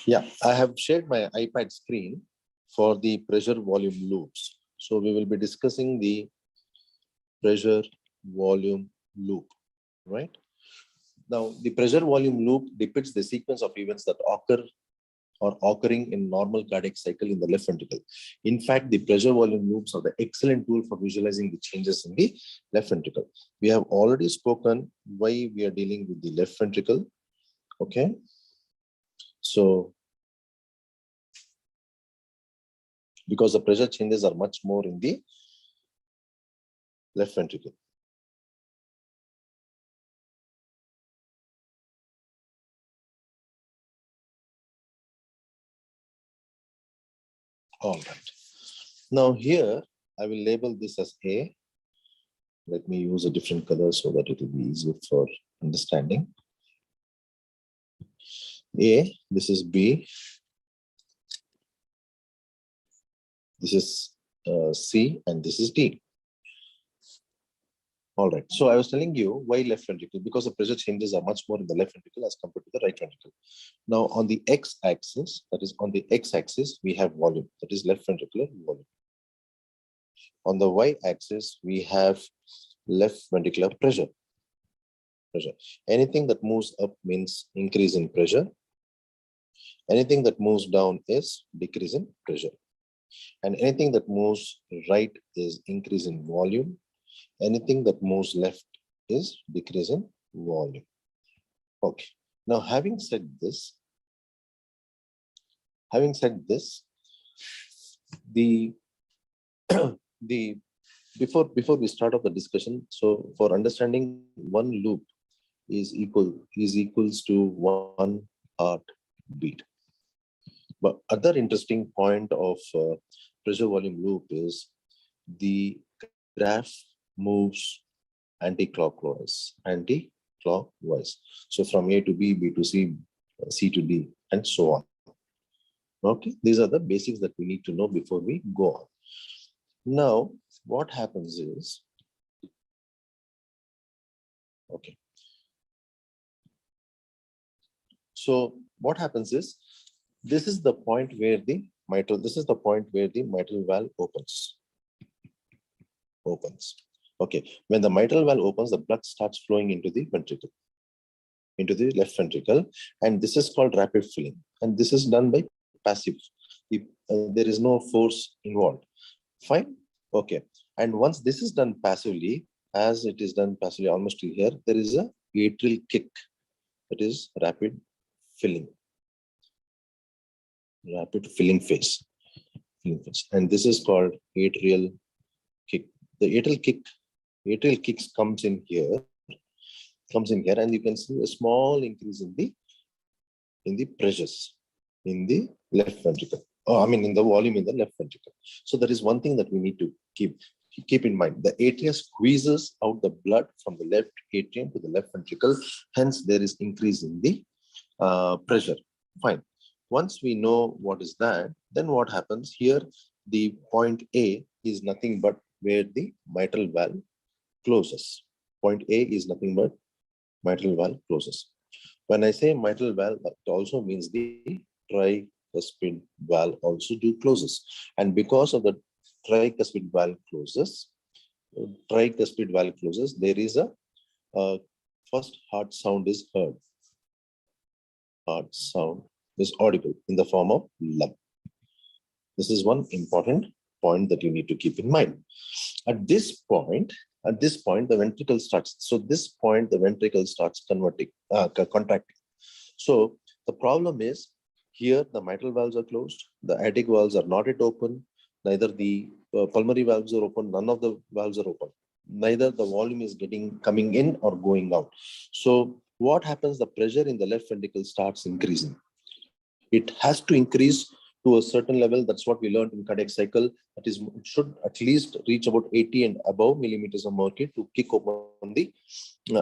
Yeah, I have shared my iPad screen for the pressure volume loops. So we will be discussing the pressure volume loop, right? Now, the pressure volume loop depicts the sequence of events that occur or occurring in normal cardiac cycle in the left ventricle. In fact, the pressure volume loops are the excellent tool for visualizing the changes in the left ventricle. We have already spoken why we are dealing with the left ventricle. Okay. So, because the pressure changes are much more in the left ventricle. All right. Now here, I will label this as A. Let me use a different color so that it will be easier for understanding. A, this is B. This is C, and this is D. All right. So I was telling you why left ventricle, because the pressure changes are much more in the left ventricle as compared to the right ventricle. Now on the x-axis, that is on the x-axis, we have volume, that is left ventricular volume. On the y-axis, we have left ventricular pressure. Anything that moves up means increase in pressure. Anything that moves down is decrease in pressure. And anything that moves right is increase in volume. Anything that moves left is decrease in volume. Okay. Now, having said this, the before we start off the discussion, so for understanding one loop is equals to one heartbeat. But other interesting point of pressure volume loop is the graph moves anti-clockwise. So from A to B, B to C, C to D, and so on. Okay, these are the basics that we need to know before we go on. Now, what happens is, okay. So what happens is, this is the point where the mitral valve opens. Okay, when the mitral valve opens, the blood starts flowing into the ventricle, into the left ventricle, and this is called rapid filling. And this is done by passive. There is no force involved. Fine. Okay. And once this is done passively, as it is done passively almost till here, there is a atrial kick. That is rapid filling. Rapid filling phase. And this is called atrial kick. The atrial kicks comes in here, and you can see a small increase in the pressures in the left ventricle. In the volume in the left ventricle. So that is one thing that we need to keep in mind. The atria squeezes out the blood from the left atrium to the left ventricle. Hence, there is increase in the pressure. Fine. Once we know what is that, then what happens here? The point A is nothing but where the mitral valve closes. Point A is nothing but mitral valve closes. When I say mitral valve, that also means the tricuspid valve also closes. And because of the tricuspid valve closes, there is a first heart sound is heard. Heart sound is audible in the form of lump. This is one important point that you need to keep in mind. At this point, the ventricle starts. So this point, the ventricle starts contracting. So the problem is here the mitral valves are closed. The aortic valves are not yet open. Neither the pulmonary valves are open. None of the valves are open. Neither the volume is coming in or going out. So what happens? The pressure in the left ventricle starts increasing. It has to increase to a certain level. That's what we learned in cardiac cycle. That is, it should at least reach about 80 and above millimeters of mercury to kick open the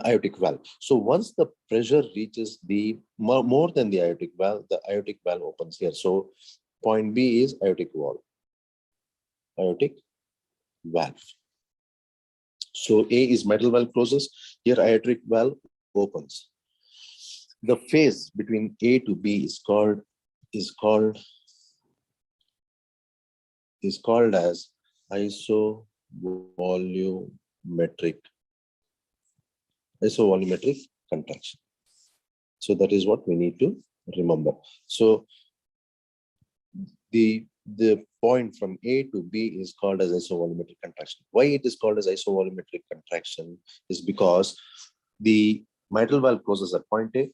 aortic valve. So once the pressure reaches the more than the aortic valve opens here. So point B is aortic valve. So A is mitral valve closes. Here aortic valve opens. The phase between A to B is called as isovolumetric contraction. So that is what we need to remember. So the point from A to B is called as isovolumetric contraction. Why it is called as isovolumetric contraction is because the mitral valve closes at point A.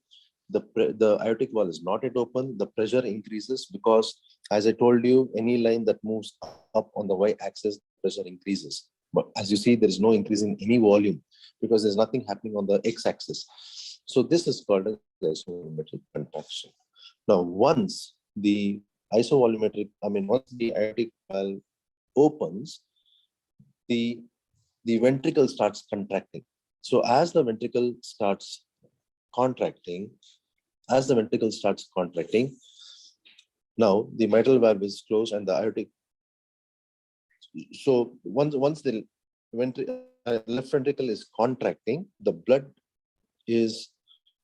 The aortic valve is not yet open. The pressure increases because, as I told you, any line that moves up on the y-axis, pressure increases. But as you see, there is no increase in any volume because there's nothing happening on the x-axis. So this is called as isovolumetric contraction. Now, once the isovolumetric, once the aortic valve opens, the ventricle starts contracting. So as the ventricle starts contracting, now the mitral valve is closed and the aortic. So once the left ventricle is contracting, the blood is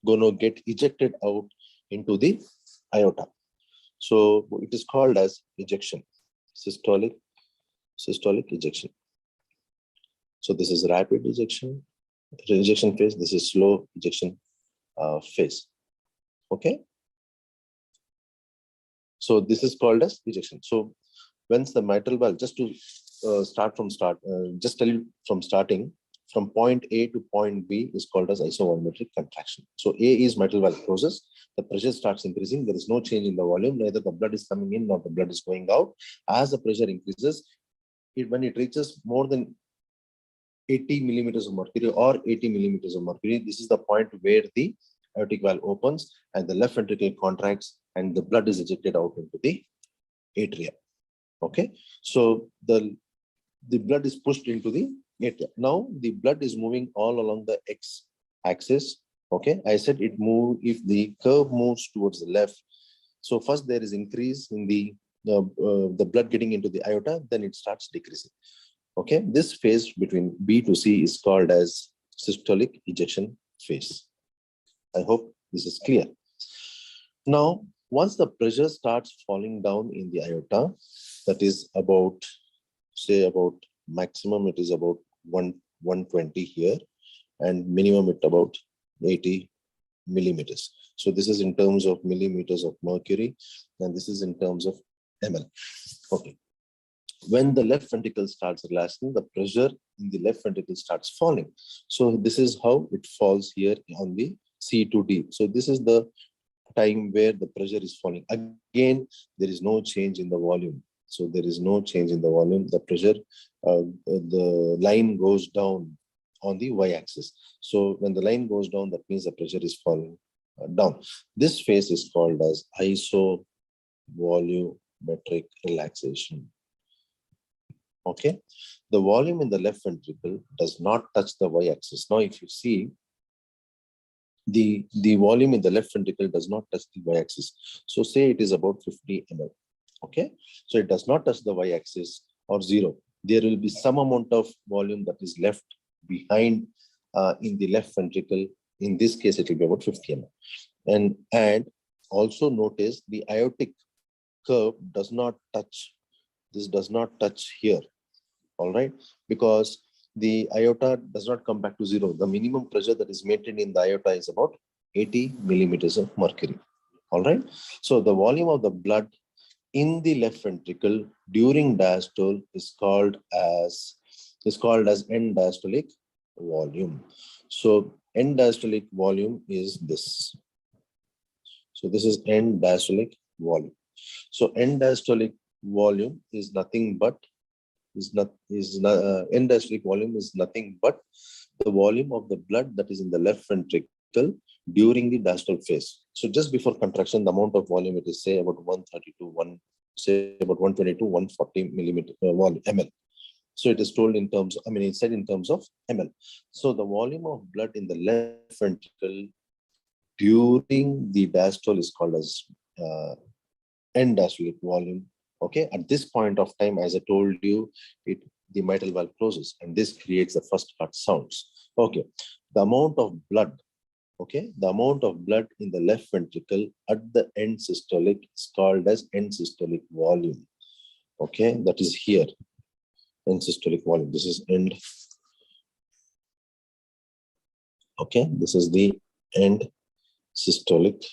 going to get ejected out into the aorta. So it is called as ejection, systolic ejection. So this is rapid ejection phase. This is slow ejection phase. Okay. So this is called as ejection. So once the mitral valve, just to just tell you from starting, from point A to point B is called as isovolumetric contraction. So A is mitral valve closes, the pressure starts increasing. There is no change in the volume, neither the blood is coming in nor the blood is going out. As the pressure increases, when it reaches more than 80 millimeters of mercury or 80 millimeters of mercury, this is the point where the aortic valve opens and the left ventricle contracts and the blood is ejected out into the atria. Okay, so the blood is pushed into the atria. Now the blood is moving all along the x-axis. Okay, I said it move if the curve moves towards the left. So first there is increase in the blood getting into the aorta, then it starts decreasing. Okay, this phase between B to C is called as systolic ejection phase. I hope this is clear. Now, once the pressure starts falling down in the aorta, that is about, say about maximum, it is about 120 here and minimum at about 80 millimeters. So this is in terms of millimeters of mercury and this is in terms of ml. Okay. When the left ventricle starts relaxing, the pressure in the left ventricle starts falling. So this is how it falls here on the C to D. So this is the time where the pressure is falling. Again, there is no change in the volume. So there is no change in the volume. The pressure, the line goes down on the y-axis. So when the line goes down, that means the pressure is falling down. This phase is called as isovolumetric relaxation. Okay, the volume in the left ventricle does not touch the y-axis. Now, if you see, the volume in the left ventricle does not touch the y-axis. So say it is about 50 ml. Okay, so it does not touch the y-axis or zero. There will be some amount of volume that is left behind in the left ventricle. In this case, it will be about 50 ml. And also notice the aortic curve does not touch. This does not touch here. All right, because the aorta does not come back to zero. The minimum pressure that is maintained in the aorta is about 80 millimeters of mercury. All right, so the volume of the blood in the left ventricle during diastole is called as end diastolic volume. So end diastolic volume is this. So this is end diastolic volume. So end diastolic volume is nothing but end diastolic volume is nothing but the volume of the blood that is in the left ventricle during the diastole phase. So just before contraction, the amount of volume, it is say about 130 to about 120 to 140 millimeter volume ml. So it is told in terms, it's said in terms of ml. So the volume of blood in the left ventricle during the diastole is called as end diastolic volume. Okay, at this point of time, as I told you, the mitral valve closes and this creates the first heart sounds. Okay, the amount of blood, okay, the amount of blood in the left ventricle at the end systolic is called as end systolic volume. Okay, that is here, end systolic volume. This is end. Okay, this is the end systolic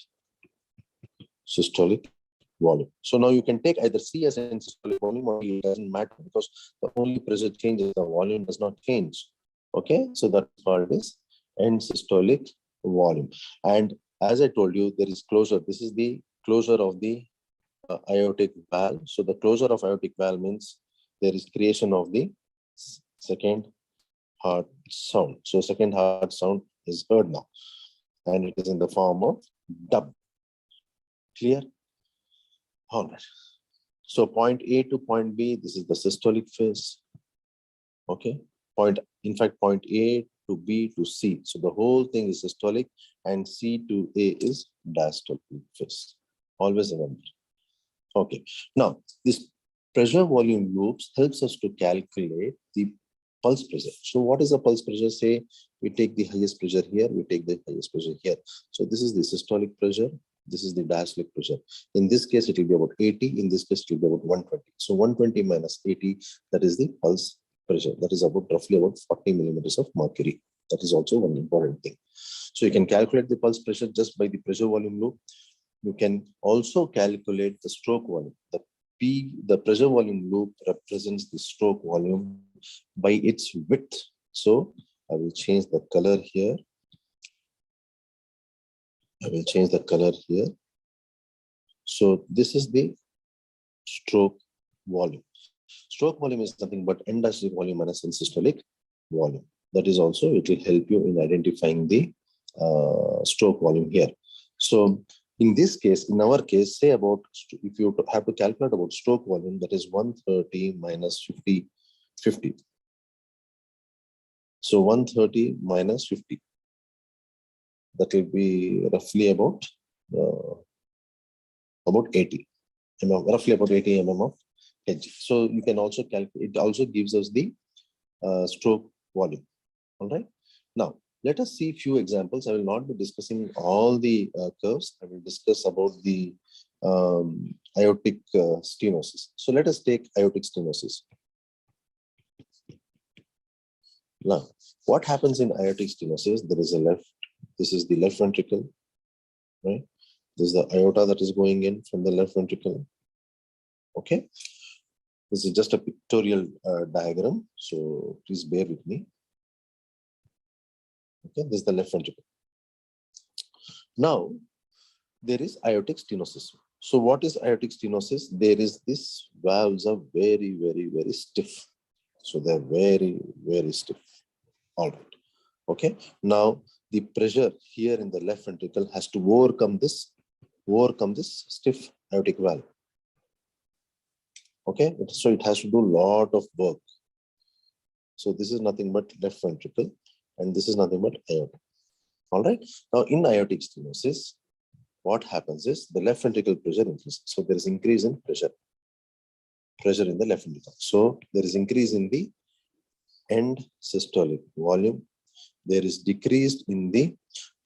volume. So now you can take either C as end systolic volume or it doesn't matter because the only pressure changes, the volume does not change. Okay, so that's called as end systolic volume. And as I told you, there is closure. This is the closure of the aortic valve. So the closure of aortic valve means there is creation of the second heart sound. So second heart sound is heard now, and it is in the form of dub. Clear? All right. So point A to point B, this is the systolic phase. Okay. In fact, point A to B to C. So the whole thing is systolic and C to A is diastolic phase. Always remember. Okay. Now, this pressure volume loops helps us to calculate the pulse pressure. So what is the pulse pressure? Say we take the highest pressure here, we take the highest pressure here. So this is the systolic pressure. This is the diastolic pressure. In this case, it will be about 80. In this case, it will be about 120. So 120 minus 80, that is the pulse pressure. That is about roughly about 40 millimeters of mercury. That is also one important thing. So you can calculate the pulse pressure just by the pressure volume loop. You can also calculate the stroke volume. The pressure volume loop represents the stroke volume by its width. So I will change the color here. I will change the color here. So this is the stroke volume. Stroke volume is nothing but end-diastolic volume minus end-systolic volume. That is also, it will help you in identifying the stroke volume here. So in this case, in our case, say about, if you have to calculate about stroke volume, that is 130 minus 50. So 130 minus 50. That will be roughly about 80 mm, roughly about 80 mm of Hg. So you can also calculate, it also gives us the stroke volume. All right. Now, let us see a few examples. I will not be discussing all the curves. I will discuss about the aortic stenosis. So let us take aortic stenosis. Now, what happens in aortic stenosis? There is a left, this is the left ventricle, right? This is the aorta that is going in from the left ventricle. Okay. This is just a pictorial diagram. So please bear with me. Okay, this is the left ventricle. Now, there is aortic stenosis. So what is aortic stenosis? There is this valves are very, very, very stiff. So they're very, very stiff. All right. Okay. Now, the pressure here in the left ventricle has to overcome this stiff aortic valve. Okay. So it has to do a lot of work. So this is nothing but left ventricle, and this is nothing but aorta. All right. Now, in aortic stenosis, what happens is the left ventricle pressure increases. So there is increase in pressure in the left ventricle. So there is increase in the end systolic volume. There is decreased in the,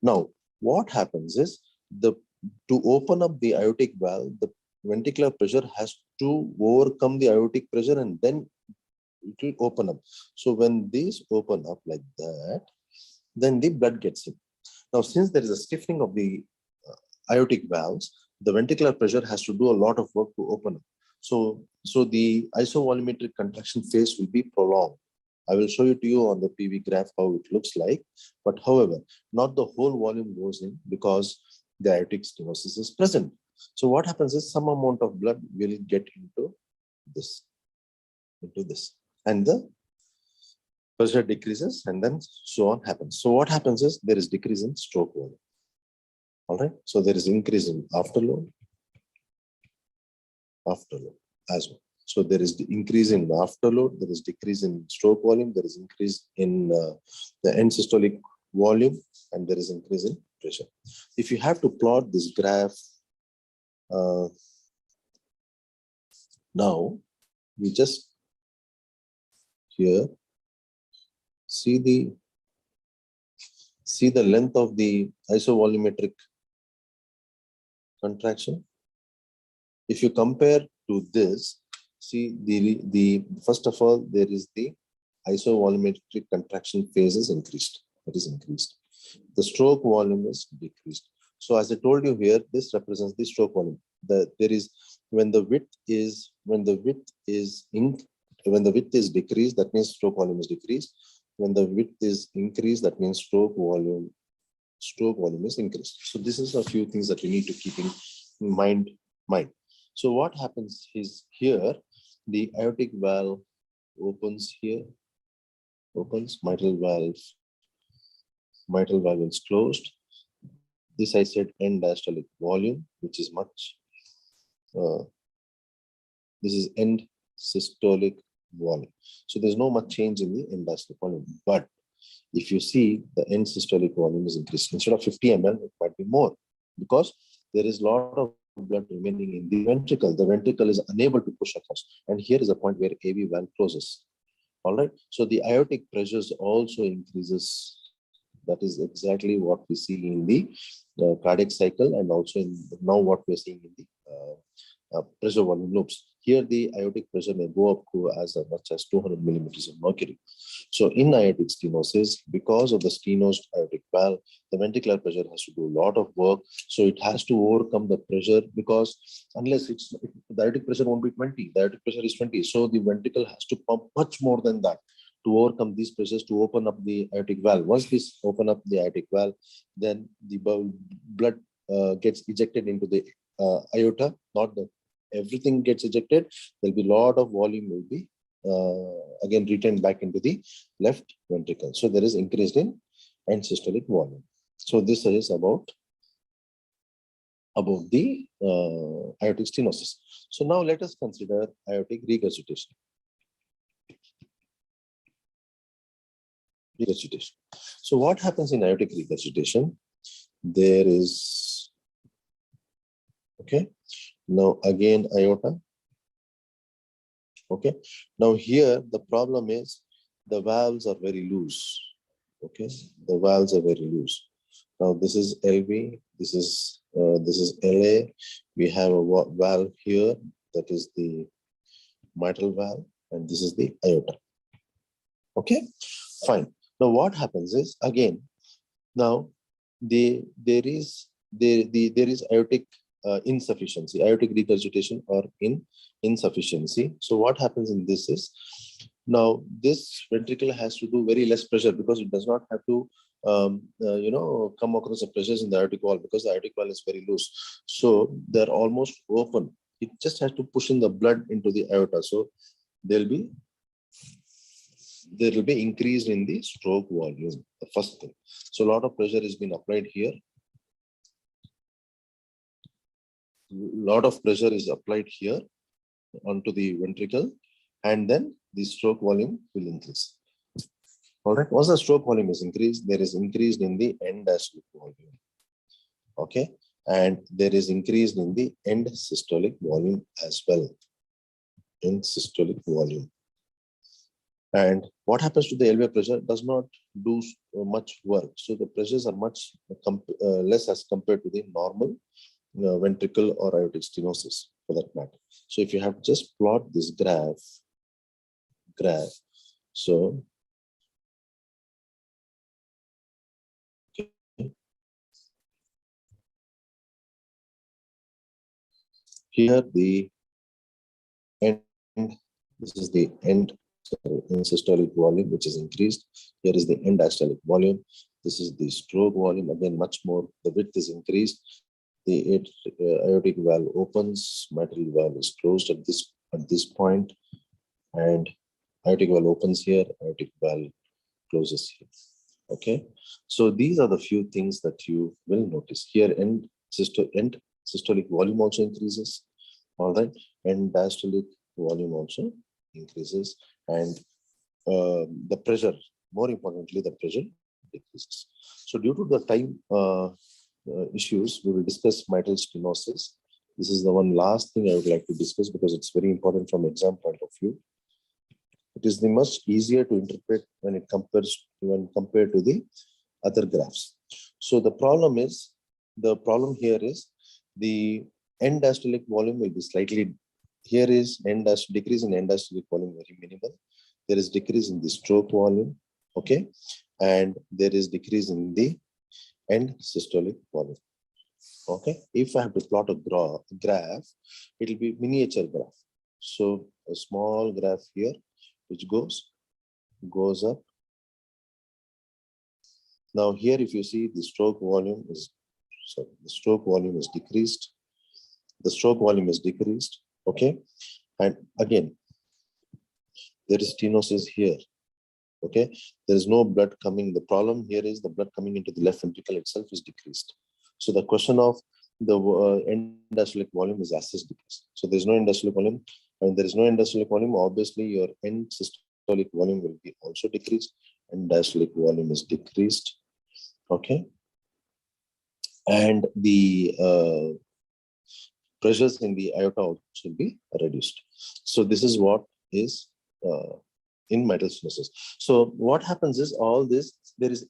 now what happens is to open up the aortic valve, the ventricular pressure has to overcome the aortic pressure and then it will open up. So when these open up like that, then the blood gets in. Now, since there is a stiffening of the aortic valves, the ventricular pressure has to do a lot of work to open up. So the isovolumetric contraction phase will be prolonged. I will show it to you on the PV graph how it looks like. But however, not the whole volume goes in because the aortic stenosis is present. So what happens is some amount of blood will get into this, and the pressure decreases, and then so on happens. So what happens is there is decrease in stroke volume. All right. So there is increase in afterload as well. So there is the increase in the afterload, there is decrease in stroke volume, there is increase in the end systolic volume, and there is increase in pressure. If you have to plot this graph, now we just here see the length of the isovolumetric contraction. If you compare to this, see the first of all, there is the isovolumetric contraction phase is increased. That is increased. The stroke volume is decreased. So as I told you here, this represents the stroke volume. There is when the width is decreased, that means stroke volume is decreased. When the width is increased, that means stroke volume is increased. So this is a few things that we need to keep in mind. So what happens is here, the aortic valve opens here, mitral valve is closed. This I said end diastolic volume, which is much This is end systolic volume. So there's no much change in the end diastolic volume. But if you see the end systolic volume is increased, instead of 50 ml, it might be more because there is a lot of blood remaining in the ventricle. The ventricle is unable to push across. And here is a point where AV valve closes. All right. So the aortic pressures also increases. That is exactly what we see in the cardiac cycle and also in now what we're seeing in the pressure volume loops. Here, the aortic pressure may go up to as much as 200 millimeters of mercury. So in aortic stenosis, because of the stenosed aortic valve, the ventricular pressure has to do a lot of work. So it has to overcome the pressure because unless the aortic pressure won't be 20, the aortic pressure is 20. So the ventricle has to pump much more than that to overcome these pressures to open up the aortic valve. Once this open up the aortic valve, then the blood gets ejected into the aorta, not the everything gets ejected. There'll be a lot of volume will be again retained back into the left ventricle. So there is increased in end systolic volume. So this is about the aortic stenosis. So now let us consider aortic regurgitation. So what happens in aortic regurgitation? There is, okay, now again aorta. Okay, now here the problem is the valves are very loose. Okay, the valves are very loose. Now this is LV, this is LA. We have a valve here, that is the mitral valve, and this is the aorta. Okay, fine. Now what happens is again, now there is aortic insufficiency, aortic regurgitation or insufficiency. So what happens in this is, now this ventricle has to do very less pressure because it does not have to come across the pressures in the aortic wall because the aortic wall is very loose. So they're almost open. It just has to push in the blood into the aorta. So there will be increase in the stroke volume, the first thing. So a lot of pressure is being applied here. Lot of pressure is applied here onto the ventricle, and then the stroke volume will increase. All right. Once the stroke volume is increased, there is increased in the end diastolic volume. Okay, and there is increased in the end systolic volume as well. In systolic volume. And what happens to the LV pressure? Does not do much work. So the pressures are much less as compared to the normal ventricle or aortic stenosis for that matter. So if you have just plot this graph, so okay. Here the end, this is the end systolic volume, which is increased. Here is the end diastolic volume. This is the stroke volume. Again, much more. The width is increased. The aortic valve opens. Mitral valve is closed at this point, and aortic valve opens here. Aortic valve closes here. Okay. So these are the few things that you will notice here. End systolic volume also increases. All right, and diastolic volume also increases, and the pressure, more importantly, the pressure decreases. So due to the time issues, we will discuss mitral stenosis. This is the one last thing I would like to discuss because it's very important from exam point of view. It is the much easier to interpret when compared to the other graphs. So the problem here is the end diastolic volume will be slightly. Here is decrease in end diastolic volume very minimal. There is decrease in the stroke volume, okay, and there is decrease in the end systolic volume. Okay, if I have to plot a graph, it will be miniature graph. So a small graph here, which goes up. Now here, if you see the stroke volume is decreased. The stroke volume is decreased. Okay, and again, there is stenosis here. Okay, there is no blood coming. The problem here is the blood coming into the left ventricle itself is decreased. So the question of the end diastolic volume is as decreased. So there is no end diastolic volume. When there is no end diastolic volume, obviously your end systolic volume will be also decreased and diastolic volume is decreased. Okay. And the pressures in the aorta also will be reduced. So this is what is in mitral stenosis. So what happens is all this, there is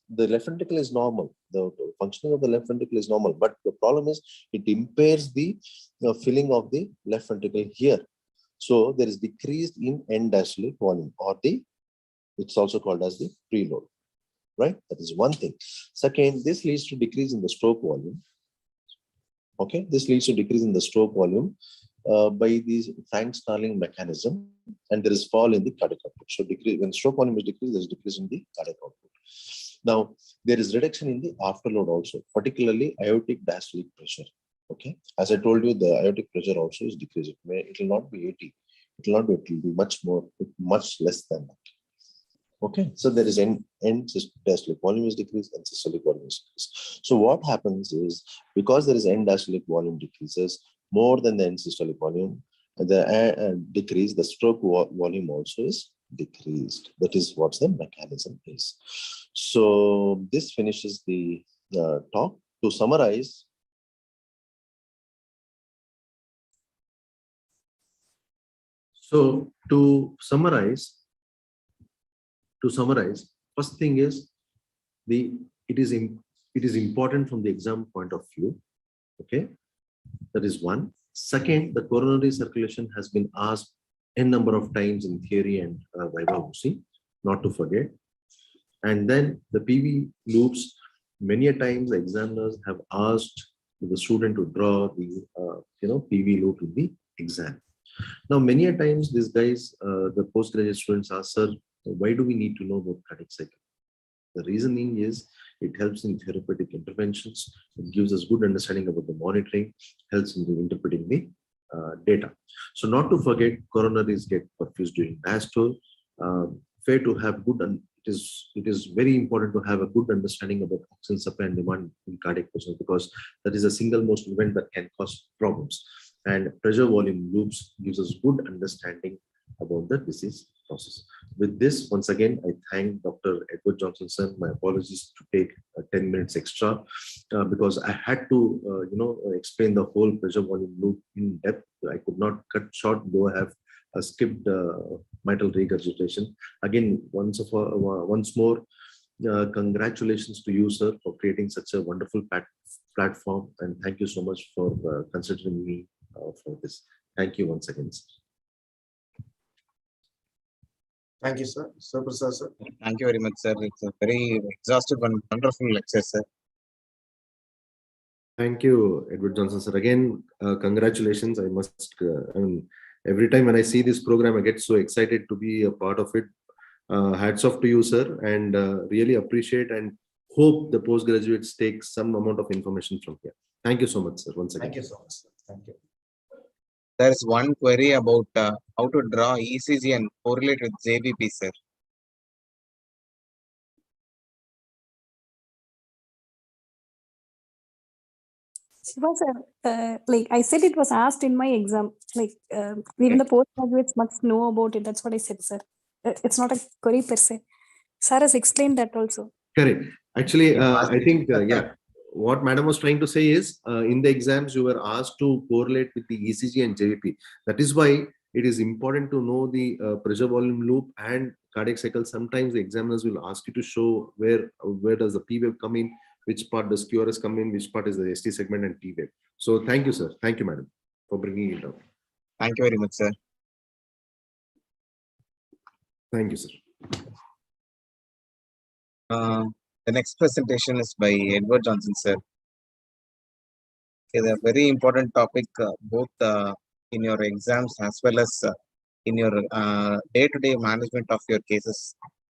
the left ventricle is normal. The functioning of the left ventricle is normal, but the problem is it impairs the filling of the left ventricle here. So there is decreased in end diastolic volume, or it's also called as the preload, right? That is one thing. Second, this leads to decrease in the stroke volume. Okay, this leads to decrease in the stroke volume by this Frank-Starling mechanism, and there is fall in the cardiac output. So decrease, when stroke volume is decreased, there is decrease in the cardiac output. Now, there is reduction in the afterload also, particularly aortic diastolic pressure. Okay, as I told you, the aortic pressure also is decreased. It will not be 80. It will not be. It will be much less than that. Okay, so there is end diastolic volume is decreased and systolic volume is decreased. So what happens is, because there is end diastolic volume decreases more than the end systolic volume, the decrease, the stroke volume also is decreased. That is what the mechanism is. So this finishes the talk. To summarize, first thing is it is important from the exam point of view. Okay, that is one. Second, the coronary circulation has been asked n number of times in theory and viva voce, not to forget. And then the PV loops, many a times the examiners have asked the student to draw the PV loop in the exam. Now, many a times these guys, the postgraduate students ask, sir, why do we need to know about cardiac cycle? The reasoning is it helps in therapeutic interventions. It gives us good understanding about the monitoring, helps in interpreting the data. So not to forget, coronaries get perfused during diastole. Fair to have good, and it is very important to have a good understanding about oxygen supply and demand in cardiac patients, because that is a single most event that can cause problems. And pressure volume loops gives us good understanding about the disease process. With this, once again, I thank Dr. Edward Johnson, sir. My apologies to take 10 minutes extra because I had to, explain the whole pressure volume loop in depth. I could not cut short, though I have skipped mitral regurgitation. Again, once more, congratulations to you, sir, for creating such a wonderful platform, and thank you so much for considering me for this. Thank you once again, sir. Thank you, sir. So, Prasad, sir. Thank you very much, sir. It's a very exhaustive and wonderful lecture, sir. Thank you, Edward Johnson, sir. Again, congratulations. I must, every time when I see this program, I get so excited to be a part of it. Hats off to you, sir, and really appreciate and hope the postgraduates take some amount of information from here. Thank you so much, sir. Once again. Thank you so much, sir. Thank you. There is one query about how to draw ECG and correlate with JVP, sir. Shiva sir, like I said, it was asked in my exam. Like even the postgraduates must know about it. That's what I said, sir. It's not a query per se. Sir has explained that also. Correct. Actually, I think, what madam was trying to say is, in the exams, you were asked to correlate with the ECG and JVP. That is why it is important to know the pressure volume loop and cardiac cycle. Sometimes the examiners will ask you to show where does the P wave come in, which part does QRS come in, which part is the ST segment and T wave. So thank you, sir. Thank you, madam, for bringing it up. Thank you very much, sir. Thank you, sir. The next presentation is by Edward Johnson, sir. It's a very important topic, both in your exams as well as in your day-to-day management of your cases.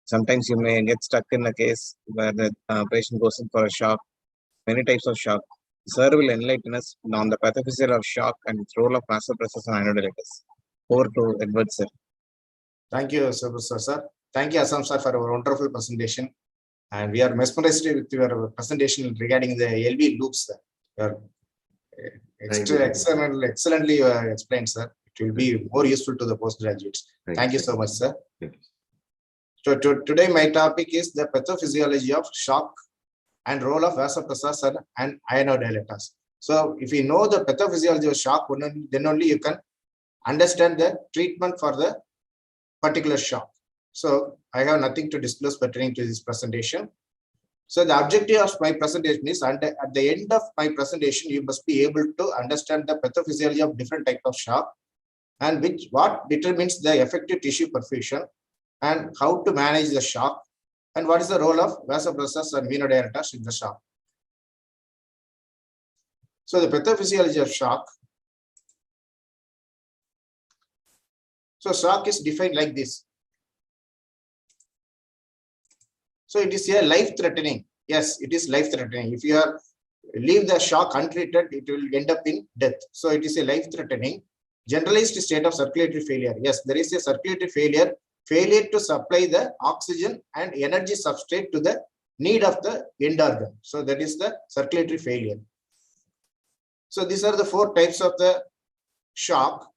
Sometimes you may get stuck in a case where the patient goes in for a shock, many types of shock. Sir will enlighten us on the pathophysiology of shock and its role of vasopressors and anodilators. Over to Edward, sir. Thank you, sir. Thank you, Assam, sir, for a wonderful presentation. And we are mesmerized with your presentation regarding the LV loops, sir. Excellently explained, sir. It will be more useful to the postgraduates. Thank you so much, sir. Thank you. So today my topic is the pathophysiology of shock and role of vasopressors and ionodilators. So if you know the pathophysiology of shock, then only you can understand the treatment for the particular shock. So I have nothing to disclose pertaining to this presentation. So the objective of my presentation is, and at the end of my presentation, you must be able to understand the pathophysiology of different types of shock and what determines the effective tissue perfusion and how to manage the shock and what is the role of vasopressors and venodilators in the shock. So the pathophysiology of shock. So shock is defined like this. So it is a life-threatening. Yes, it is life-threatening. If you leave the shock untreated, it will end up in death. So it is a life-threatening generalized state of circulatory failure. Yes, there is a circulatory failure to supply the oxygen and energy substrate to the need of the end organ. So that is the circulatory failure. So these are the 4 types of the shock.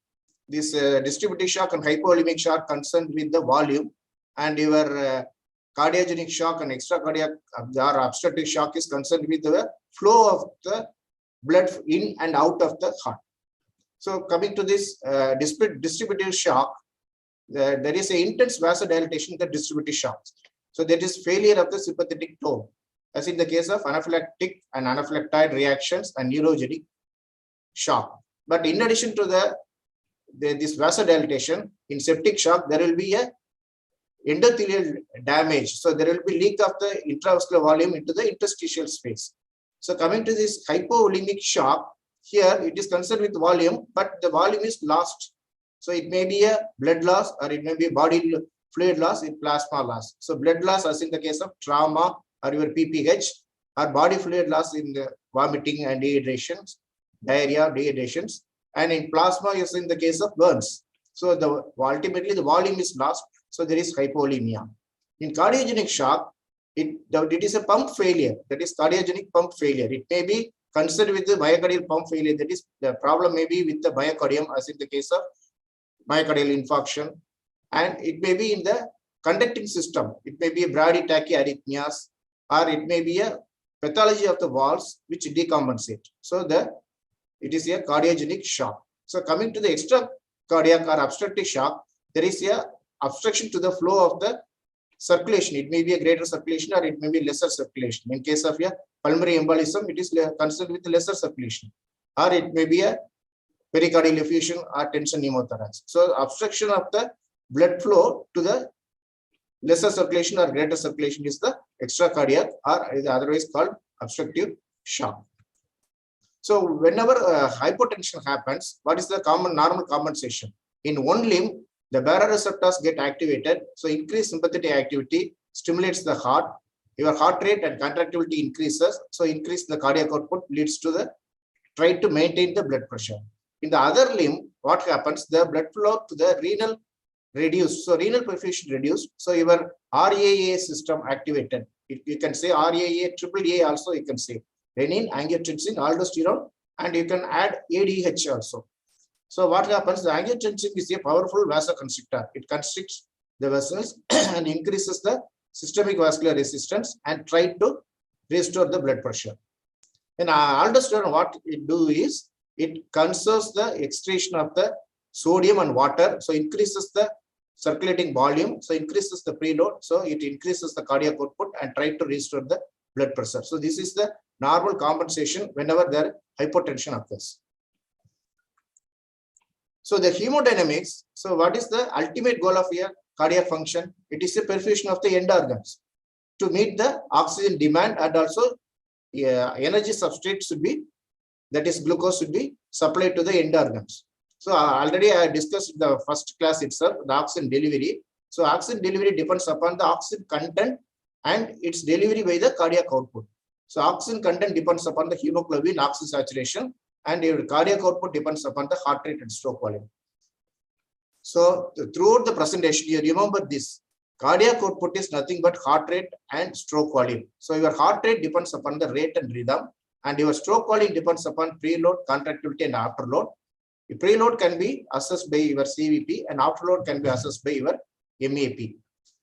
This distributive shock and hypovolemic shock concerned with the volume, and your cardiogenic shock and extracardiac or obstructive shock is concerned with the flow of the blood in and out of the heart. So coming to this distributive shock, there is an intense vasodilatation in the distributive shock. So that is failure of the sympathetic tone, as in the case of anaphylactic and anaphylactoid reactions and neurogenic shock. But in addition to this vasodilatation, in septic shock, there will be a endothelial damage. So there will be leak of the intravascular volume into the interstitial space. So coming to this hypovolemic shock, here it is concerned with volume, but the volume is lost. So it may be a blood loss or it may be body fluid loss in plasma loss. So blood loss as in the case of trauma or your PPH, or body fluid loss in the vomiting and dehydrations, diarrhea, dehydrations, and in plasma is in the case of burns. So ultimately the volume is lost. So there is hypovolemia. In cardiogenic shock, it is a pump failure. That is cardiogenic pump failure. It may be concerned with the myocardial pump failure. That is, the problem may be with the myocardium, as in the case of myocardial infarction. And it may be in the conducting system. It may be a bradykardioarrhythmias, or it may be a pathology of the valves which decompensate. So it is a cardiogenic shock. So coming to the extracardiac or obstructive shock, there is a obstruction to the flow of the circulation. It may be a greater circulation or it may be lesser circulation. In case of a pulmonary embolism, it is concerned with lesser circulation, or it may be a pericardial effusion or tension pneumothorax. So obstruction of the blood flow to the lesser circulation or greater circulation is the extracardiac, or is otherwise called obstructive shock. So whenever hypotension happens, what is the normal compensation? In one limb, the baroreceptors get activated. So increased sympathetic activity stimulates the heart. Your heart rate and contractility increases. So increase the cardiac output leads to the try to maintain the blood pressure. In the other limb, what happens? The blood flow to the renal reduced. So renal perfusion reduced. So your RAA system activated. You can say RAA, AAA also you can say. Renin, angiotensin, aldosterone, and you can add ADH also. So what happens? The angiotensin is a powerful vasoconstrictor. It constricts the vessels and increases the systemic vascular resistance and try to restore the blood pressure. And aldosterone, what it do is it conserves the excretion of the sodium and water. So increases the circulating volume. So increases the preload. So it increases the cardiac output and try to restore the blood pressure. So this is the normal compensation whenever there hypotension occurs. So the hemodynamics, so what is the ultimate goal of a cardiac function? It is a perfusion of the end organs to meet the oxygen demand, and also energy substrate should be, that is glucose, should be supplied to the end organs. So already I discussed in the first class itself, the oxygen delivery. So oxygen delivery depends upon the oxygen content and its delivery by the cardiac output. So oxygen content depends upon the hemoglobin, oxygen saturation, and your cardiac output depends upon the heart rate and stroke volume. So throughout the presentation, you remember this. Cardiac output is nothing but heart rate and stroke volume. So your heart rate depends upon the rate and rhythm, and your stroke volume depends upon preload, contractility, and afterload. The preload can be assessed by your CVP and afterload can be assessed by your MAP.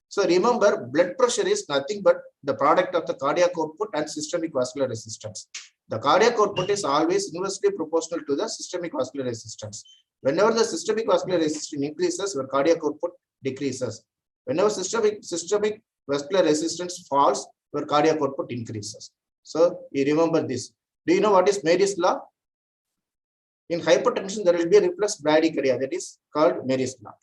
So remember, blood pressure is nothing but the product of the cardiac output and systemic vascular resistance. The cardiac output is always inversely proportional to the systemic vascular resistance. Whenever the systemic vascular resistance increases, your cardiac output decreases. Whenever systemic vascular resistance falls, your cardiac output increases. So you remember this. Do you know what is Mary's law? In hypertension, there will be a reflex bradycardia, that is called Mary's law.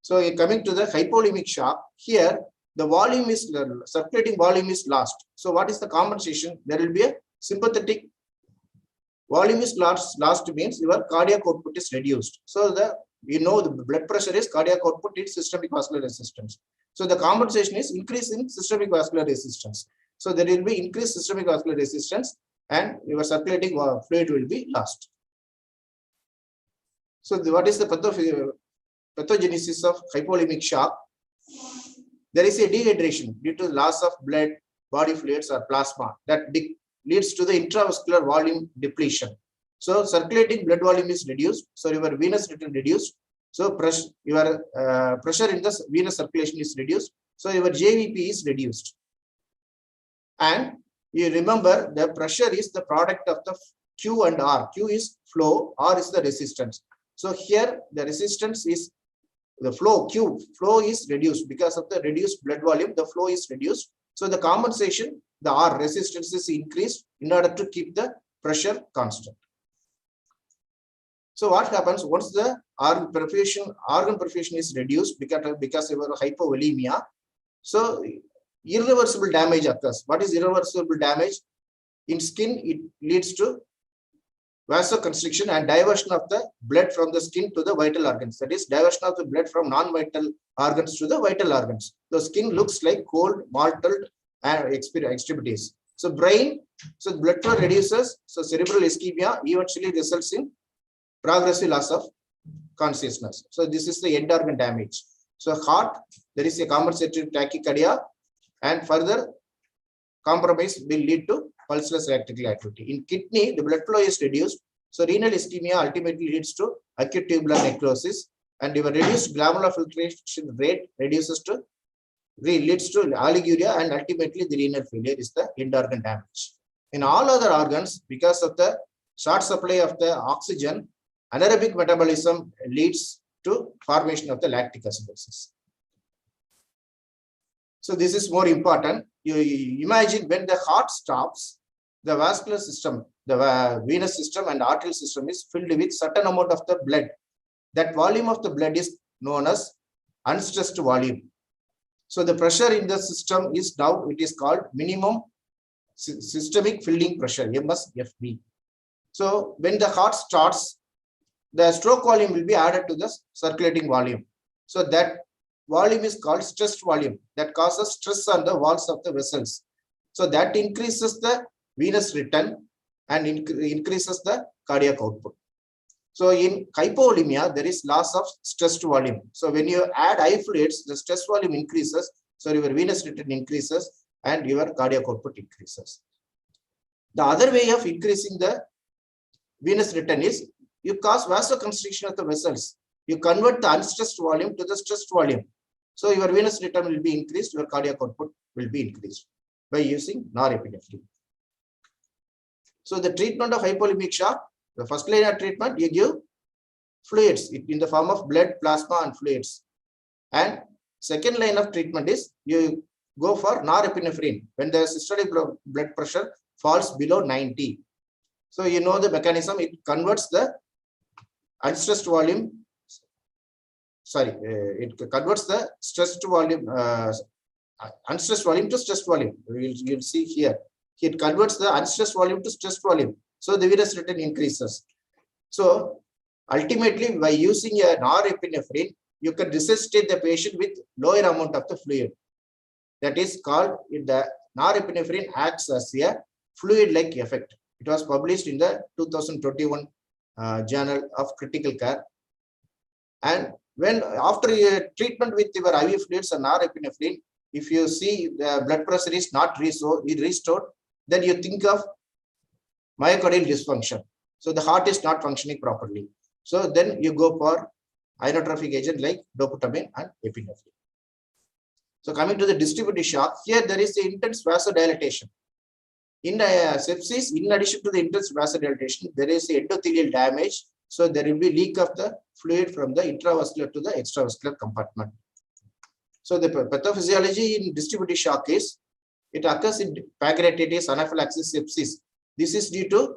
So coming to the hypolimic shock, here the volume is circulating volume is lost. So what is the compensation? There will be a sympathetic volume is lost means your cardiac output is reduced. So the blood pressure is cardiac output is systemic vascular resistance. So the compensation is increase in systemic vascular resistance. So there will be increased systemic vascular resistance and your circulating fluid will be lost. So what is the pathogenesis of hypolimic shock? There is a dehydration due to loss of blood, body fluids or plasma that leads to the intravascular volume depletion. So circulating blood volume is reduced. So your venous return reduced. So your pressure in the venous circulation is reduced. So your JVP is reduced. And you remember the pressure is the product of the Q and R. Q is flow, R is the resistance. So here the resistance is the flow, Q, flow is reduced because of the reduced blood volume, the flow is reduced. So the compensation, the R resistance is increased in order to keep the pressure constant. So what happens once the organ perfusion is reduced because of your hypovolemia? So irreversible damage occurs. What is irreversible damage? In skin, it leads to vasoconstriction and diversion of the blood from the skin to the vital organs. That is diversion of the blood from non-vital organs to the vital organs. The skin looks like cold, mottled extremities. So brain, so blood flow reduces. So cerebral ischemia eventually results in progressive loss of consciousness. So this is the end organ damage. So heart, there is a compensatory tachycardia and further compromise will lead to pulseless electrical activity. In kidney, the blood flow is reduced. So renal ischemia ultimately leads to acute tubular necrosis and your reduced glomerular filtration rate leads to oliguria and ultimately the renal failure is the end organ damage. In all other organs, because of the short supply of the oxygen, anaerobic metabolism leads to formation of the lactic acidosis. So this is more important. You imagine when the heart stops, the vascular system, the venous system and arterial system is filled with certain amount of the blood. That volume of the blood is known as unstressed volume. So the pressure in the system is now, it is called minimum systemic filling pressure, MSFP. So when the heart starts, the stroke volume will be added to the circulating volume. So that volume is called stressed volume that causes stress on the walls of the vessels. So that increases the venous return and increases the cardiac output. So in hypovolemia, there is loss of stressed volume. So when you add high fluids, the stress volume increases. So your venous return increases and your cardiac output increases. The other way of increasing the venous return is you cause vasoconstriction of the vessels. You convert the unstressed volume to the stressed volume. So your venous return will be increased, your cardiac output will be increased by using norepinephrine. So the treatment of hypolimic shock, the first line of treatment, you give fluids in the form of blood, plasma and fluids. And second line of treatment is you go for norepinephrine when the systolic blood pressure falls below 90. So you know the mechanism, it converts the unstressed volume. It converts the stressed volume, unstressed volume to stressed volume. You'll see here. It converts the unstressed volume to stressed volume. So the venous return increases. So ultimately, by using a norepinephrine, you can resuscitate the patient with lower amount of the fluid. That is called, the norepinephrine acts as a fluid-like effect. It was published in the 2021 Journal of Critical Care. And when after a treatment with your IV fluids and norepinephrine, if you see the blood pressure is not restored, then you think of myocardial dysfunction. So the heart is not functioning properly. So then you go for inotropic agent like dopamine and epinephrine. So coming to the distributive shock, here there is the intense vasodilatation. In sepsis, in addition to the intense vasodilatation, there is endothelial damage. So there will be leak of the fluid from the intravascular to the extravascular compartment. So the pathophysiology in distributive shock is, it occurs in pancreatitis, anaphylaxis, sepsis. This is due to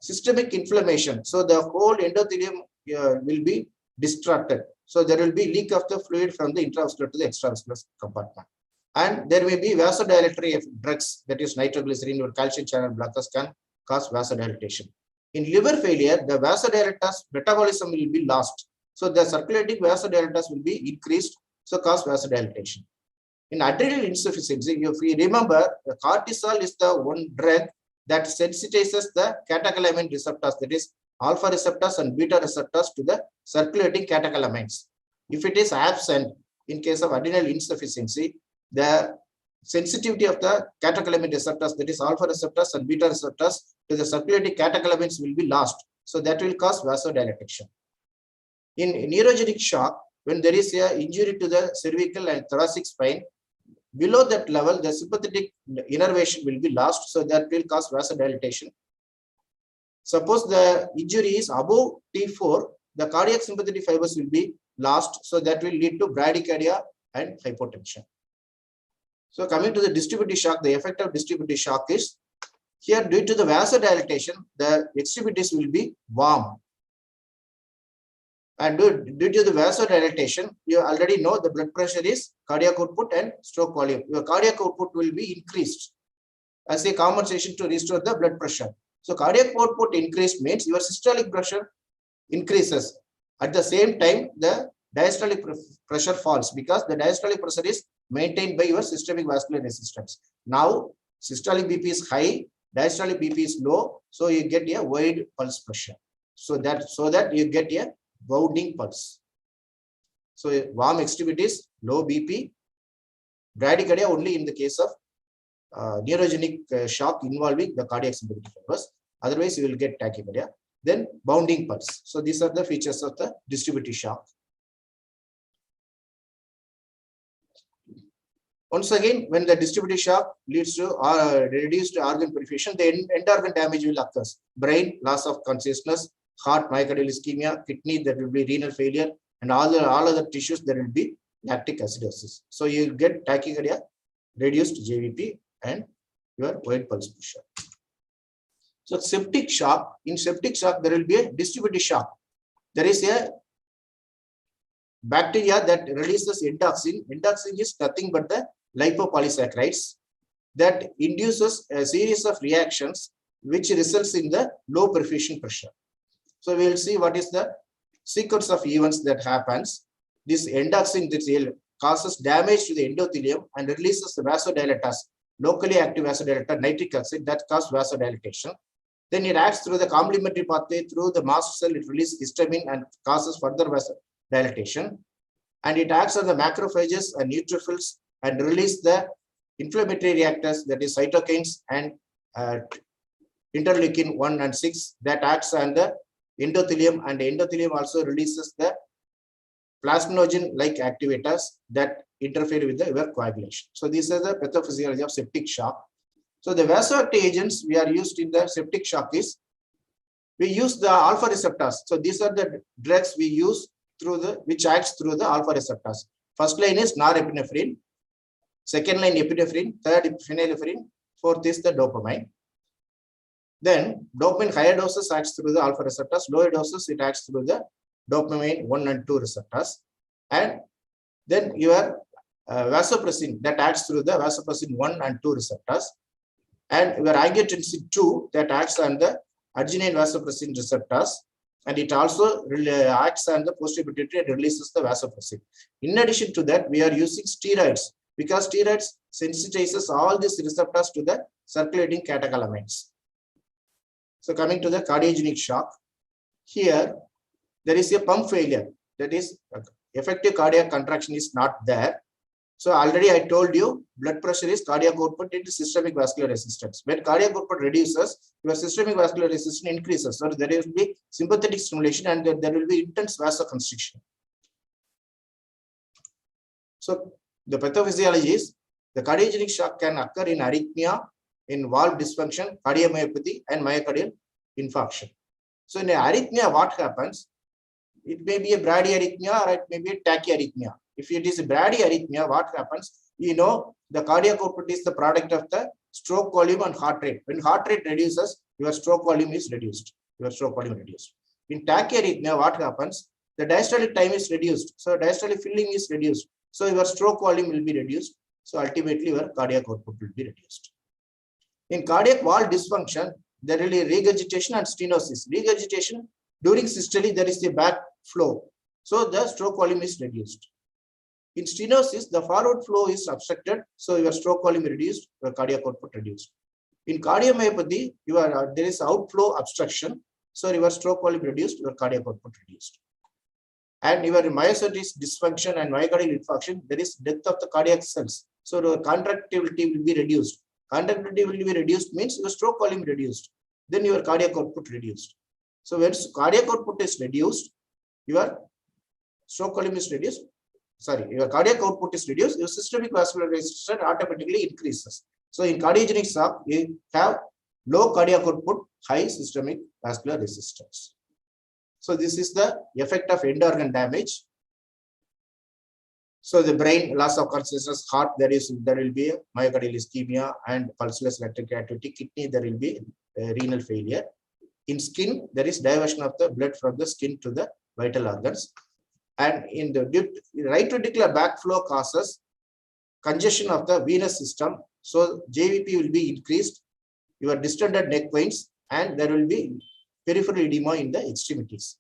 systemic inflammation. So the whole endothelium will be disrupted. So there will be leak of the fluid from the intravascular to the extravascular compartment. And there may be vasodilatory drugs, that is nitroglycerin or calcium channel blockers can cause vasodilatation. In liver failure, the vasodilators metabolism will be lost. So the circulating vasodilators will be increased, so cause vasodilatation. In adrenal insufficiency, if you remember, the cortisol is the one drug that sensitizes the catecholamine receptors, that is alpha receptors and beta receptors to the circulating catecholamines. If it is absent in case of adrenal insufficiency, the sensitivity of the catecholamine receptors, that is alpha receptors and beta receptors to the circulating catecholamines will be lost. So that will cause vasodilatation. In neurogenic shock, when there is an injury to the cervical and thoracic spine, below that level, the sympathetic innervation will be lost. So that will cause vasodilatation. Suppose the injury is above T4, the cardiac sympathetic fibers will be lost. So that will lead to bradycardia and hypotension. So coming to the distributive shock, the effect of distributive shock is, here due to the vasodilatation, the extremities will be warm. And due to the vasodilatation, you already know the blood pressure is cardiac output and stroke volume. Your cardiac output will be increased as a compensation to restore the blood pressure. So cardiac output increased means your systolic pressure increases. At the same time, the diastolic pressure falls because the diastolic pressure is maintained by your systemic vascular resistance. Now, systolic BP is high, diastolic BP is low, so you get a wide pulse pressure. So that you get a bounding pulse. So warm extremities, low BP, bradycardia only in the case of neurogenic shock involving the cardiac sympathetic fibers. Otherwise, you will get tachycardia. Then bounding pulse. So these are the features of the distributive shock. Once again, when the distributive shock leads to reduced organ perfusion, the end organ damage will occur. Brain, loss of consciousness, heart, myocardial ischemia, kidney, there will be renal failure, and all other tissues, there will be lactic acidosis. So you get tachycardia, reduced JVP, and your wide pulse pressure. So septic shock, in septic shock, there will be a distributive shock. There is a bacteria that releases endoxin. Endoxin is nothing but the lipopolysaccharides that induces a series of reactions which results in the low perfusion pressure. So we will see what is the sequence of events that happens. This endoxin causes damage to the endothelium and releases the vasodilators, locally active vasodilator, nitric acid, that causes vasodilatation. Then it acts through the complementary pathway through the mast cell, it releases histamine and causes further vasodilatation. And it acts on the macrophages and neutrophils and release the inflammatory reactors, that is cytokines and interleukin 1 and 6, that acts on the endothelium, and the endothelium also releases the plasminogen-like activators that interfere with the coagulation. So these are the pathophysiology of septic shock. So the vasoactive agents we are used in the septic shock is, we use the alpha receptors. So these are the drugs we use which acts through the alpha receptors. First line is norepinephrine, second line epinephrine, third phenylephrine, fourth is the dopamine. Then dopamine higher doses acts through the alpha receptors, lower doses it acts through the dopamine 1 and 2 receptors. And then your vasopressin that acts through the vasopressin 1 and 2 receptors. And your angiotensin 2 that acts on the arginine vasopressin receptors. And it also acts on the posterior pituitary and releases the vasopressin. In addition to that, we are using steroids because steroids sensitizes all these receptors to the circulating catecholamines. So coming to the cardiogenic shock, here there is a pump failure, that is effective cardiac contraction is not there. So already I told you, blood pressure is cardiac output into systemic vascular resistance. When cardiac output reduces, your systemic vascular resistance increases. So there will be sympathetic stimulation and there will be intense vasoconstriction. So the pathophysiology is the cardiogenic shock can occur in arrhythmia, in valve dysfunction, cardiomyopathy, and myocardial infarction. So in a arrhythmia, what happens? It may be a bradyarrhythmia or it may be a tachyarrhythmia. If it is a bradyarrhythmia, what happens? You know, the cardiac output is the product of the stroke volume and heart rate. When heart rate reduces, your stroke volume is reduced. Your stroke volume reduced. In tachyarrhythmia, what happens? The diastolic time is reduced. So diastolic filling is reduced. So your stroke volume will be reduced. So ultimately, your cardiac output will be reduced. In cardiac wall dysfunction, there will be regurgitation and stenosis. Regurgitation, during systole, there is a backflow. So the stroke volume is reduced. In stenosis, the forward flow is obstructed. So your stroke volume reduced, your cardiac output reduced. In cardiomyopathy, there is outflow obstruction. So your stroke volume reduced, your cardiac output reduced. And your myocytes dysfunction and myocardial infarction, there is death of the cardiac cells. So your contractility will be reduced. Contractility will be reduced means your stroke volume reduced. Then your cardiac output reduced. So when cardiac output is reduced, your stroke volume is reduced. Sorry, your cardiac output is reduced, your systemic vascular resistance automatically increases. So in cardiogenic shock, you have low cardiac output, high systemic vascular resistance. So this is the effect of end organ damage. So the brain, loss of consciousness, heart, there will be a myocardial ischemia and pulseless electric activity. Kidney, there will be renal failure. In skin, there is diversion of the blood from the skin to the vital organs. And in the right ventricular backflow causes congestion of the venous system. So JVP will be increased, your distended neck veins, and there will be peripheral edema in the extremities.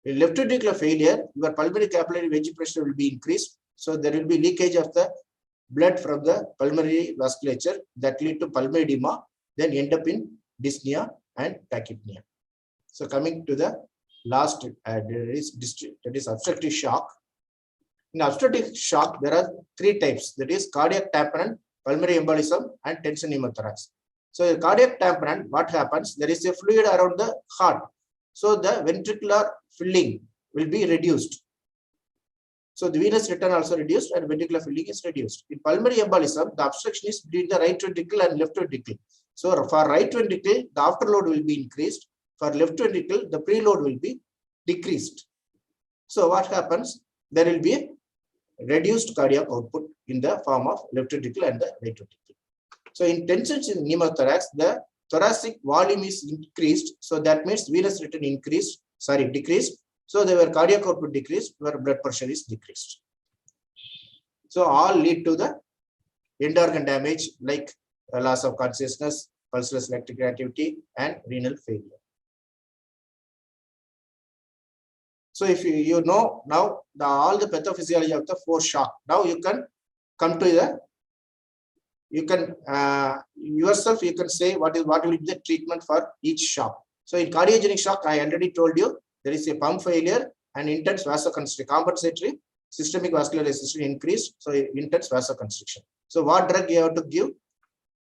In left ventricular failure, your pulmonary capillary wedge pressure will be increased. So there will be leakage of the blood from the pulmonary vasculature that lead to pulmonary edema, then end up in dyspnea and tachypnea. So coming to the last, that is obstructive shock. In obstructive shock, there are three types. That is cardiac tamponade, pulmonary embolism, and tension pneumothorax. So in cardiac tamponade, what happens? There is a fluid around the heart. So the ventricular filling will be reduced. So the venous return also reduced and ventricular filling is reduced. In pulmonary embolism, the obstruction is between the right ventricle and left ventricle. So for right ventricle, the afterload will be increased. For left ventricle, the preload will be decreased. So what happens? There will be reduced cardiac output in the form of left ventricle and the right ventricle. So in tension pneumothorax, the thoracic volume is increased. So that means venous return decreased. So their cardiac output decreased, where blood pressure is decreased. So all lead to the end organ damage like loss of consciousness, pulseless electric activity, and renal failure. So if you know now all the pathophysiology of the force shock, now you can come to the, you can yourself, you can say what will be the treatment for each shock. So in cardiogenic shock, I already told you, there is a pump failure and intense vasoconstriction, compensatory systemic vascular resistance increased, so intense vasoconstriction. So what drug you have to give?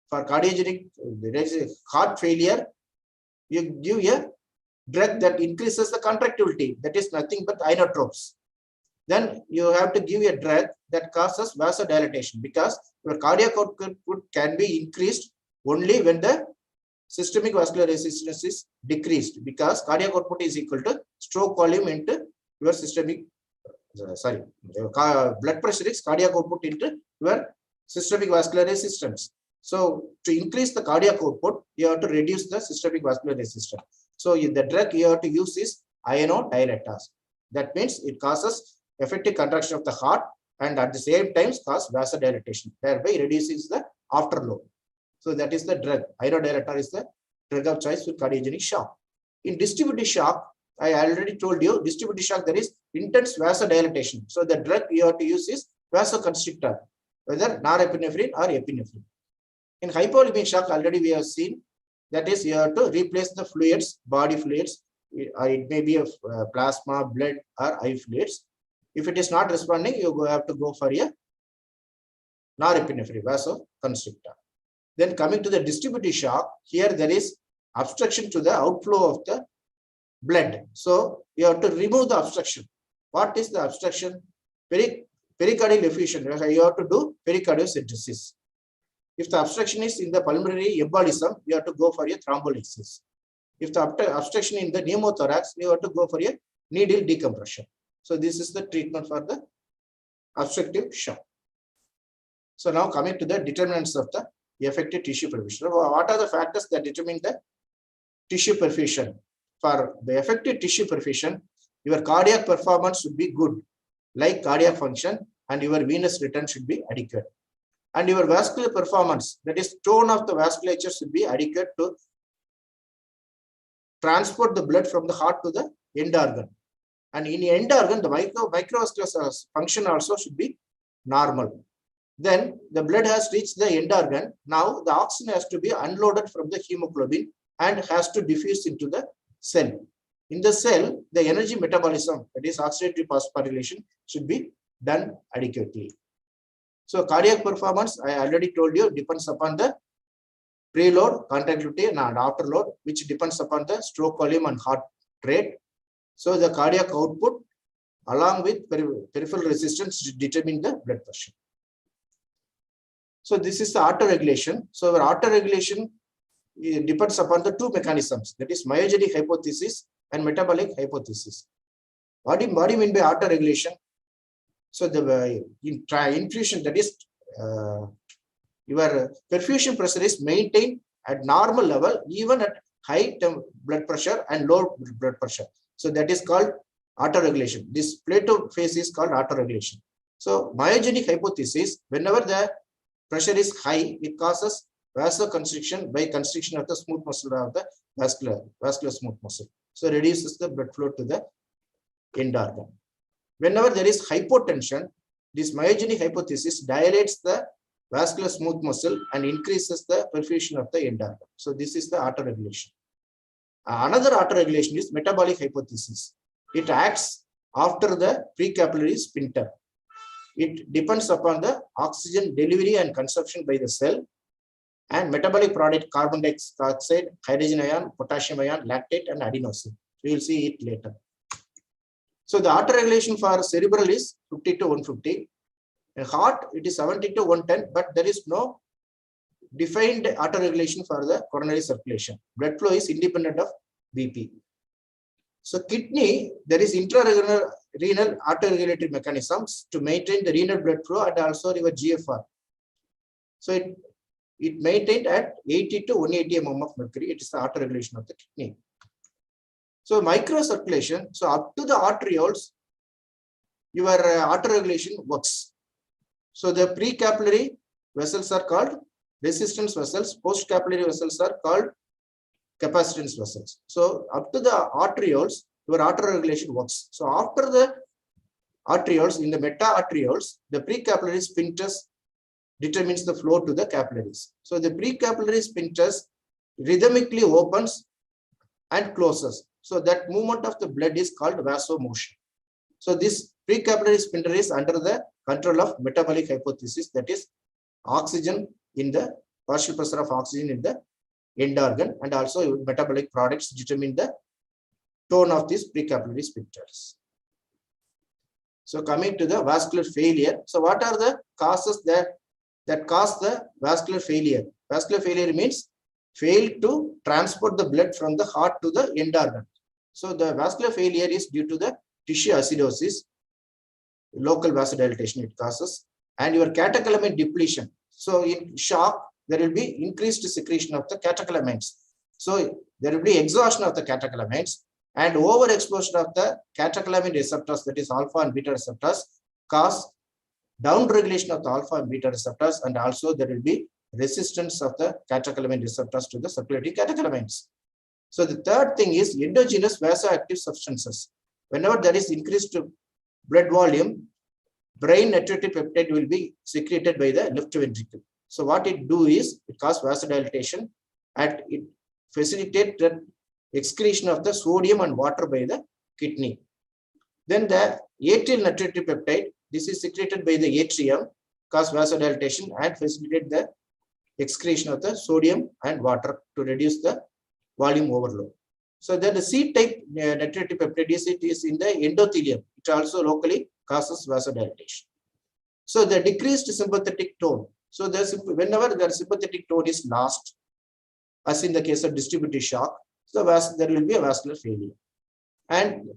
For cardiogenic, there is a heart failure, you give a drug that increases the contractility, that is nothing but inotropes. Then you have to give a drug that causes vasodilatation, because your cardiac output can be increased only when the systemic vascular resistance is decreased, because cardiac output is equal to stroke volume into your systemic, blood pressure is cardiac output into your systemic vascular resistance. So to increase the cardiac output, you have to reduce the systemic vascular resistance. So the drug you have to use is ionodilators. That means it causes effective contraction of the heart and at the same time cause vasodilatation, thereby reduces the afterload. So that is the drug. Ionodilator is the drug of choice for cardiogenic shock. In distributive shock, I already told you, distributive shock, there is intense vasodilatation. So the drug you have to use is vasoconstrictor, whether norepinephrine or epinephrine. In hypovolemic shock, already we have seen, that is you have to replace the fluids, body fluids, or it may be a plasma, blood, or eye fluids. If it is not responding, you have to go for a norepinephrine, vasoconstrictor. Then coming to the distributive shock, here there is obstruction to the outflow of the blood. So you have to remove the obstruction. What is the obstruction? Pericardial effusion. You have to do pericardiocentesis. If the obstruction is in the pulmonary embolism, you have to go for a thrombolysis. If the obstruction in the pneumothorax, you have to go for a needle decompression. So this is the treatment for the obstructive shock. So now coming to the determinants of the effective tissue perfusion. What are the factors that determine the tissue perfusion? For the effective tissue perfusion, your cardiac performance should be good, like cardiac function, and your venous return should be adequate. And your vascular performance, that is tone of the vasculature, should be adequate to transport the blood from the heart to the end organ. And in the end organ, the microvascular function also should be normal. Then the blood has reached the end organ. Now the oxygen has to be unloaded from the hemoglobin and has to diffuse into the cell. In the cell, the energy metabolism, that is oxidative phosphorylation, should be done adequately. So cardiac performance, I already told you, depends upon the preload, contractility, and afterload, which depends upon the stroke volume and heart rate. So the cardiac output along with peripheral resistance determine the blood pressure. So this is the auto-regulation. So our auto-regulation depends upon the two mechanisms, that is myogenic hypothesis and metabolic hypothesis. What do you mean by auto-regulation? So the infusion, that is your perfusion pressure is maintained at normal level even at high blood pressure and low blood pressure. So that is called auto-regulation. This plateau phase is called auto-regulation. So myogenic hypothesis, whenever the pressure is high, it causes vasoconstriction by constriction of the smooth muscle of the vascular smooth muscle. So reduces the blood flow to the end organ. Whenever there is hypotension, this myogenic hypothesis dilates the vascular smooth muscle and increases the perfusion of the end organ. So this is the auto-regulation. Another auto-regulation is metabolic hypothesis. It acts after the precapillary sphincter. It depends upon the oxygen delivery and consumption by the cell and metabolic product carbon dioxide, hydrogen ion, potassium ion, lactate, and adenosine. We will see it later. So the auto-regulation for cerebral is 50 to 150. In heart, it is 70 to 110, but there is no defined auto-regulation for the coronary circulation. Blood flow is independent of BP. So kidney, there is intrarenal auto-regulatory mechanisms to maintain the renal blood flow and also your GFR. So it maintained at 80 to 180 mm of mercury. It is the auto-regulation of the kidney. So microcirculation, so up to the arterioles, your auto-regulation works. So the precapillary vessels are called resistance vessels, post-capillary vessels are called capacitance vessels. So up to the arterioles, your auto-regulation works. So after the arterioles, in the meta-arterioles, the precapillary sphincters determines the flow to the capillaries. So the precapillary sphincters rhythmically opens and closes. So that movement of the blood is called vasomotion. So this precapillary sphincter is under the control of metabolic hypothesis, that is oxygen in the partial pressure of oxygen in the end organ, and also metabolic products determine the tone of these precapillary sphincters. So coming to the vascular failure. So what are the causes that cause the vascular failure? Vascular failure means fail to transport the blood from the heart to the end organ. So the vascular failure is due to the tissue acidosis, local vasodilatation it causes, and your catecholamine depletion. So in shock, there will be increased secretion of the catecholamines. So there will be exhaustion of the catecholamines, and overexposure of the catecholamine receptors, that is alpha and beta receptors, cause downregulation of the alpha and beta receptors, and also there will be resistance of the catecholamine receptors to the circulating catecholamines. So the third thing is endogenous vasoactive substances. Whenever there is increased blood volume, brain natriuretic peptide will be secreted by the left ventricle. So what it do is it causes vasodilatation and it facilitates the excretion of the sodium and water by the kidney. Then the atrial natriuretic peptide, this is secreted by the atrium cause vasodilatation and facilitate the excretion of the sodium and water to reduce the volume overload. So then the C-type natriuretic peptidase, it is in the endothelium. It also locally causes vasodilatation. So the decreased sympathetic tone. So whenever the sympathetic tone is lost, as in the case of distributive shock, so there will be a vascular failure. And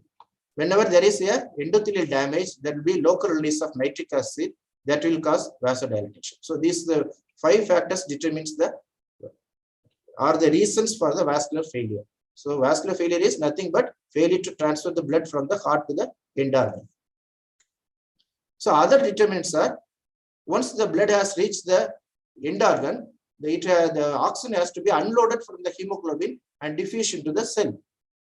whenever there is a endothelial damage, there will be local release of nitric acid that will cause vasodilatation. So these the 5 factors determines the reasons for the vascular failure. So vascular failure is nothing but failure to transfer the blood from the heart to the end organ. So other determinants are, once the blood has reached the end organ, the oxygen has to be unloaded from the hemoglobin and diffused into the cell.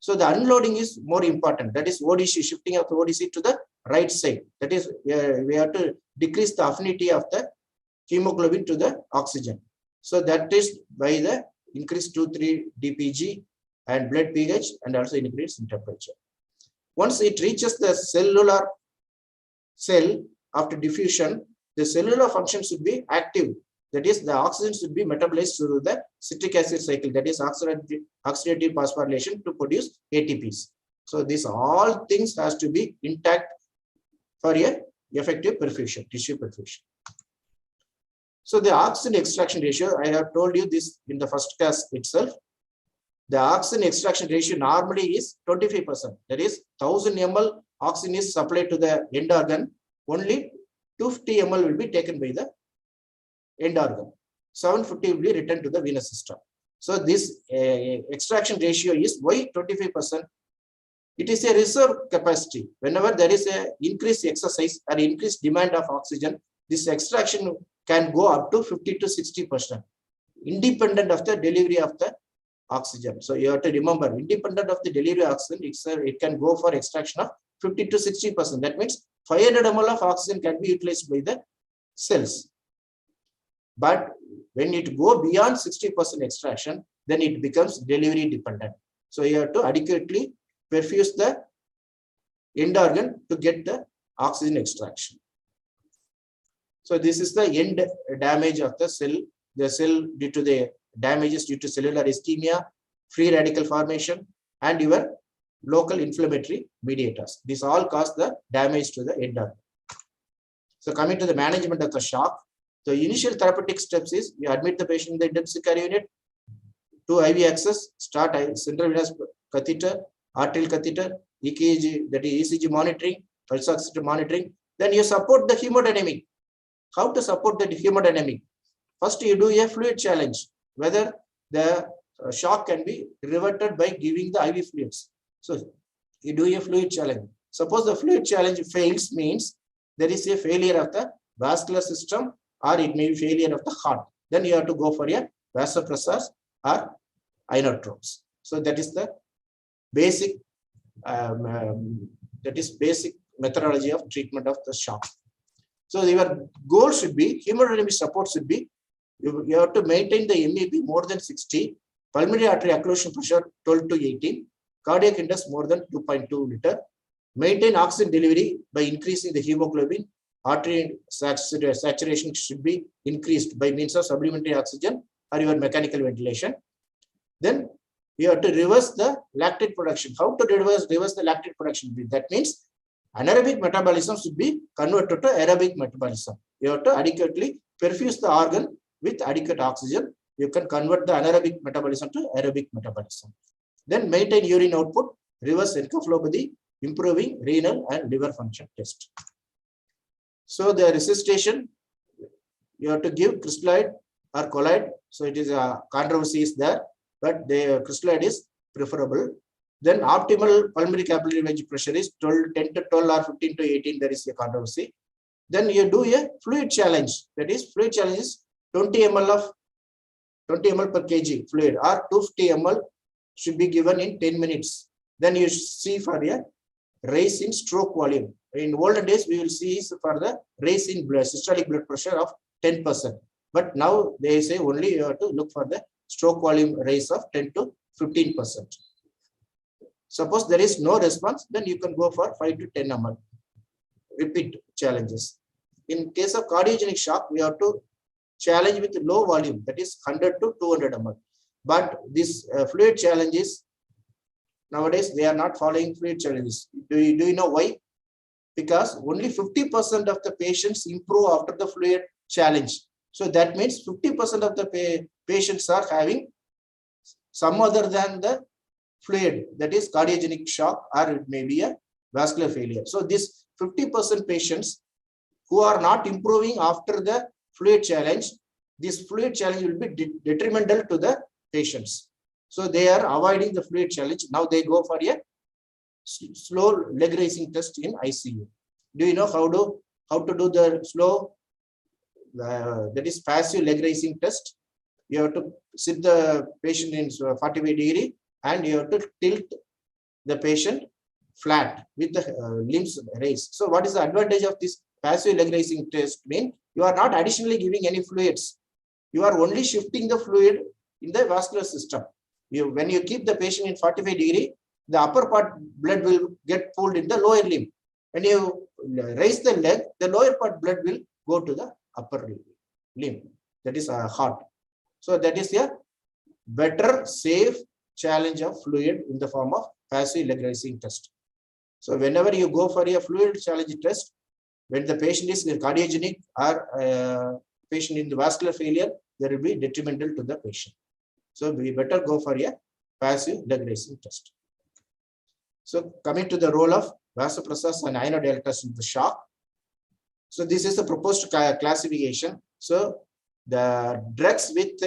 So the unloading is more important. That is ODC, shifting of the ODC to the right side. That is, we have to decrease the affinity of the hemoglobin to the oxygen. So that is by the increased 2,3 DPG and blood pH and also increase in temperature. Once it reaches the cellular cell after diffusion, the cellular function should be active. That is, the oxygen should be metabolized through the citric acid cycle, that is oxidative phosphorylation, to produce ATPs. So these all things has to be intact for a effective perfusion, tissue perfusion. So the oxygen extraction ratio, I have told you this in the first class itself. The oxygen extraction ratio normally is 25%. That is, 1000 ml oxygen is supplied to the end organ. Only 250 ml will be taken by the end organ. 750 will be returned to the venous system. So this extraction ratio is why 25%. It is a reserve capacity. Whenever there is a increased exercise or increased demand of oxygen, this extraction can go up to 50 to 60%, independent of the delivery of the oxygen. So you have to remember, independent of the delivery of oxygen, it can go for extraction of 50 to 60%. That means 500 ml of oxygen can be utilized by the cells. But when it go beyond 60% extraction, then it becomes delivery dependent. So you have to adequately perfuse the end organ to get the oxygen extraction. So this is the end damage of the cell. The cell, due to the damages due to cellular ischemia, free radical formation, and your local inflammatory mediators. This all cause the damage to the end organ. So coming to the management of the shock, the initial therapeutic steps is you admit the patient in the intensive care unit, to IV access, start central venous catheter, arterial catheter, EKG, that is ECG monitoring, pulse oximeter monitoring. Then you support the hemodynamic. How to support the hemodynamic? First, you do a fluid challenge, whether the shock can be reverted by giving the IV fluids. So you do a fluid challenge. Suppose the fluid challenge fails, means there is a failure of the vascular system, or it may be failure of the heart. Then you have to go for a vasopressors or inotropes. So that is the basic methodology of treatment of the shock. So your goal should be, hemodynamic support should be, you have to maintain the MEP more than 60, pulmonary artery occlusion pressure 12 to 18, cardiac index more than 2.2 liter, maintain oxygen delivery by increasing the hemoglobin, artery saturation should be increased by means of supplementary oxygen or your mechanical ventilation. Then you have to reverse the lactate production. How to reverse the lactate production? That means anaerobic metabolism should be converted to aerobic metabolism. You have to adequately perfuse the organ with adequate oxygen. You can convert the anaerobic metabolism to aerobic metabolism. Then maintain urine output, reverse encephalopathy, improving renal and liver function test. So the resuscitation, you have to give crystalloid or colloid. So it is a controversy is there, but the crystalloid is preferable. Then optimal pulmonary capillary wedge pressure is 10 to 12 or 15 to 18. There is a controversy. Then you do a fluid challenge. That is, fluid challenge is 20 ml per kg fluid, or 250 ml should be given in 10 minutes. Then you see for a raise in stroke volume. In olden days, we will see for the raise in systolic blood pressure of 10%. But now they say only you have to look for the stroke volume raise of 10 to 15%. Suppose there is no response, then you can go for 5 to 10 ml. Repeat challenges. in case of cardiogenic shock, we have to challenge with low volume, that is 100 to 200 ml. But this fluid challenges, nowadays they are not following fluid challenges. Do you know why? Because only 50% of the patients improve after the fluid challenge. So that means 50% of the patients are having some other than the fluid, that is cardiogenic shock, or it may be a vascular failure. So this 50% patients who are not improving after the fluid challenge, this fluid challenge will be detrimental to the patients. So they are avoiding the fluid challenge. Now they go for a slow leg raising test in ICU. Do you know how to do the slow, that is passive leg raising test? You have to sit the patient in 45 degree and you have to tilt the patient flat with the limbs raised. So what is the advantage of this passive leg raising test? You are not additionally giving any fluids. You are only shifting the fluid in the vascular system. When you keep the patient in 45 degree, the upper part blood will get pulled in the lower limb. When you raise the leg, the lower part blood will go to the upper limb, that is heart. So that is a better, safe challenge of fluid in the form of passive leg raising test. So whenever you go for a fluid challenge test, when the patient is cardiogenic or patient in the vascular failure, there will be detrimental to the patient. So we better go for a passive leg raising test. So coming to the role of vasopressors and inodilators in the shock. So this is the proposed classification. So the drugs with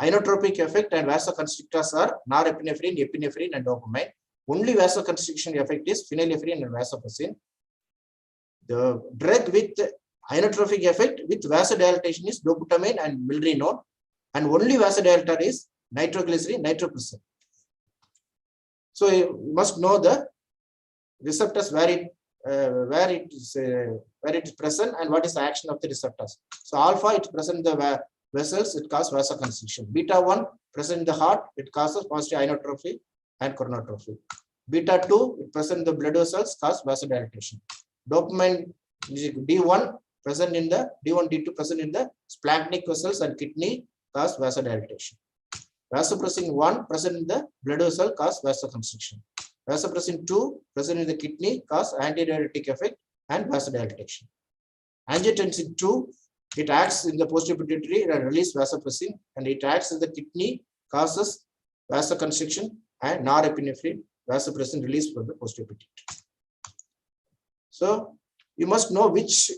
inotropic effect and vasoconstrictors are norepinephrine, epinephrine, and dopamine. Only vasoconstriction effect is phenylephrine and vasopressin. The drug with inotropic effect with vasodilatation is dobutamine and milrinone, and only vasodilator is nitroglycerin, nitroprusside. So you must know the receptors where it is present and what is the action of the receptors. So alpha, it present in the vessels, it causes vasoconstriction. Beta 1 present in the heart, it causes positive inotrophy and chronotrophy. Beta 2, it present in the blood vessels, causes vasodilatation. Dopamine D1 present in the D1, D2 present in the splanchnic vessels and kidney, cause vasodilatation. Vasopressin 1 present in the blood vessel, cause vasoconstriction. Vasopressin 2 present in the kidney, cause antidiuretic effect and vasodilatation. Angiotensin 2, it acts in the posterior pituitary and release vasopressin, and it acts in the kidney, causes vasoconstriction and norepinephrine, vasopressin release from the posterior pituitary. So you must know which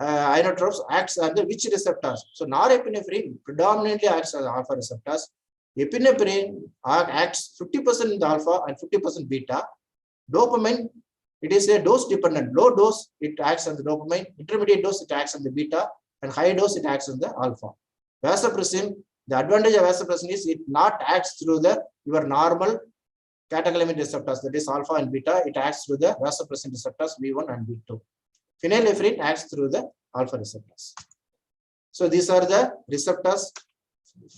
inotropes acts on the which receptors. So norepinephrine predominantly acts as alpha receptors. Epinephrine acts 50% in the alpha and 50% beta. Dopamine, it is a dose dependent. Low dose, it acts on the dopamine. Intermediate dose, it acts on the beta. And high dose, it acts on the alpha. Vasopressin, the advantage of vasopressin is it not acts through your normal catecholamine receptors, that is alpha and beta. It acts through the vasopressin receptors V1 and V2. Phenylephrine acts through the alpha receptors. So these are the receptors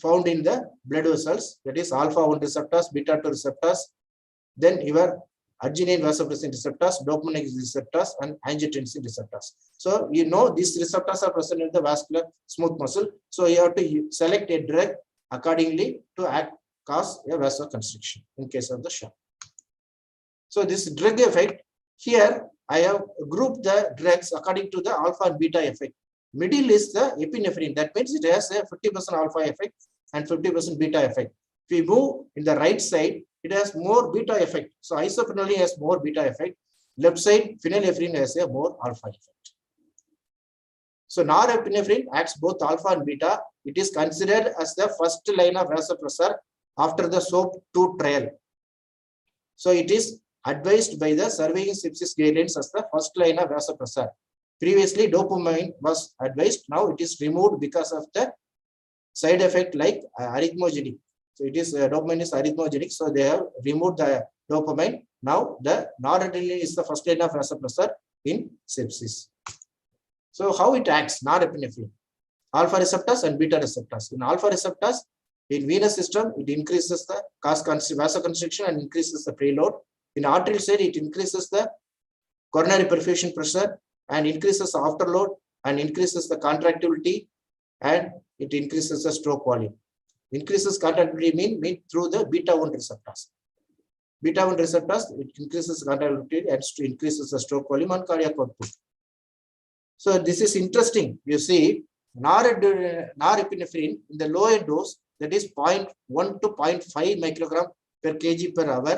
found in the blood vessels, that is alpha 1 receptors, beta 2 receptors, then your arginine vasopressin receptors, dopamine receptors, and angiotensin receptors. So you know these receptors are present in the vascular smooth muscle. So you have to select a drug accordingly to cause a vasoconstriction in case of the shock. So this drug effect, here I have grouped the drugs according to the alpha and beta effect. Middle is the epinephrine. That means it has a 50% alpha effect and 50% beta effect. If we move in the right side, it has more beta effect. So isoprenylene has more beta effect. Left side, phenylephrine has a more alpha effect. So norepinephrine acts both alpha and beta. It is considered as the first line of vasopressor after the SOAP 2 trial. So it is advised by the surveying sepsis guidelines as the first line of vasopressor. Previously, dopamine was advised. Now it is removed because of the side effect like arrhythmogenic. So it is dopamine is arrhythmogenic. So they have removed the dopamine. Now the noradrenaline is the first line of vasopressor in sepsis. So how it acts? Norepinephrine, alpha receptors and beta receptors. In alpha receptors, in venous system, it increases the vasoconstriction and increases the preload. In arterial side, it increases the coronary perfusion pressure and increases the afterload and increases the contractility, and it increases the stroke volume. Increases contractility mean through the beta 1 receptors. Beta 1 receptors, it increases contractility and increases the stroke volume and cardiac output. So this is interesting. You see, norepinephrine in the lower dose, that is 0.1 to 0.5 microgram per kg per hour,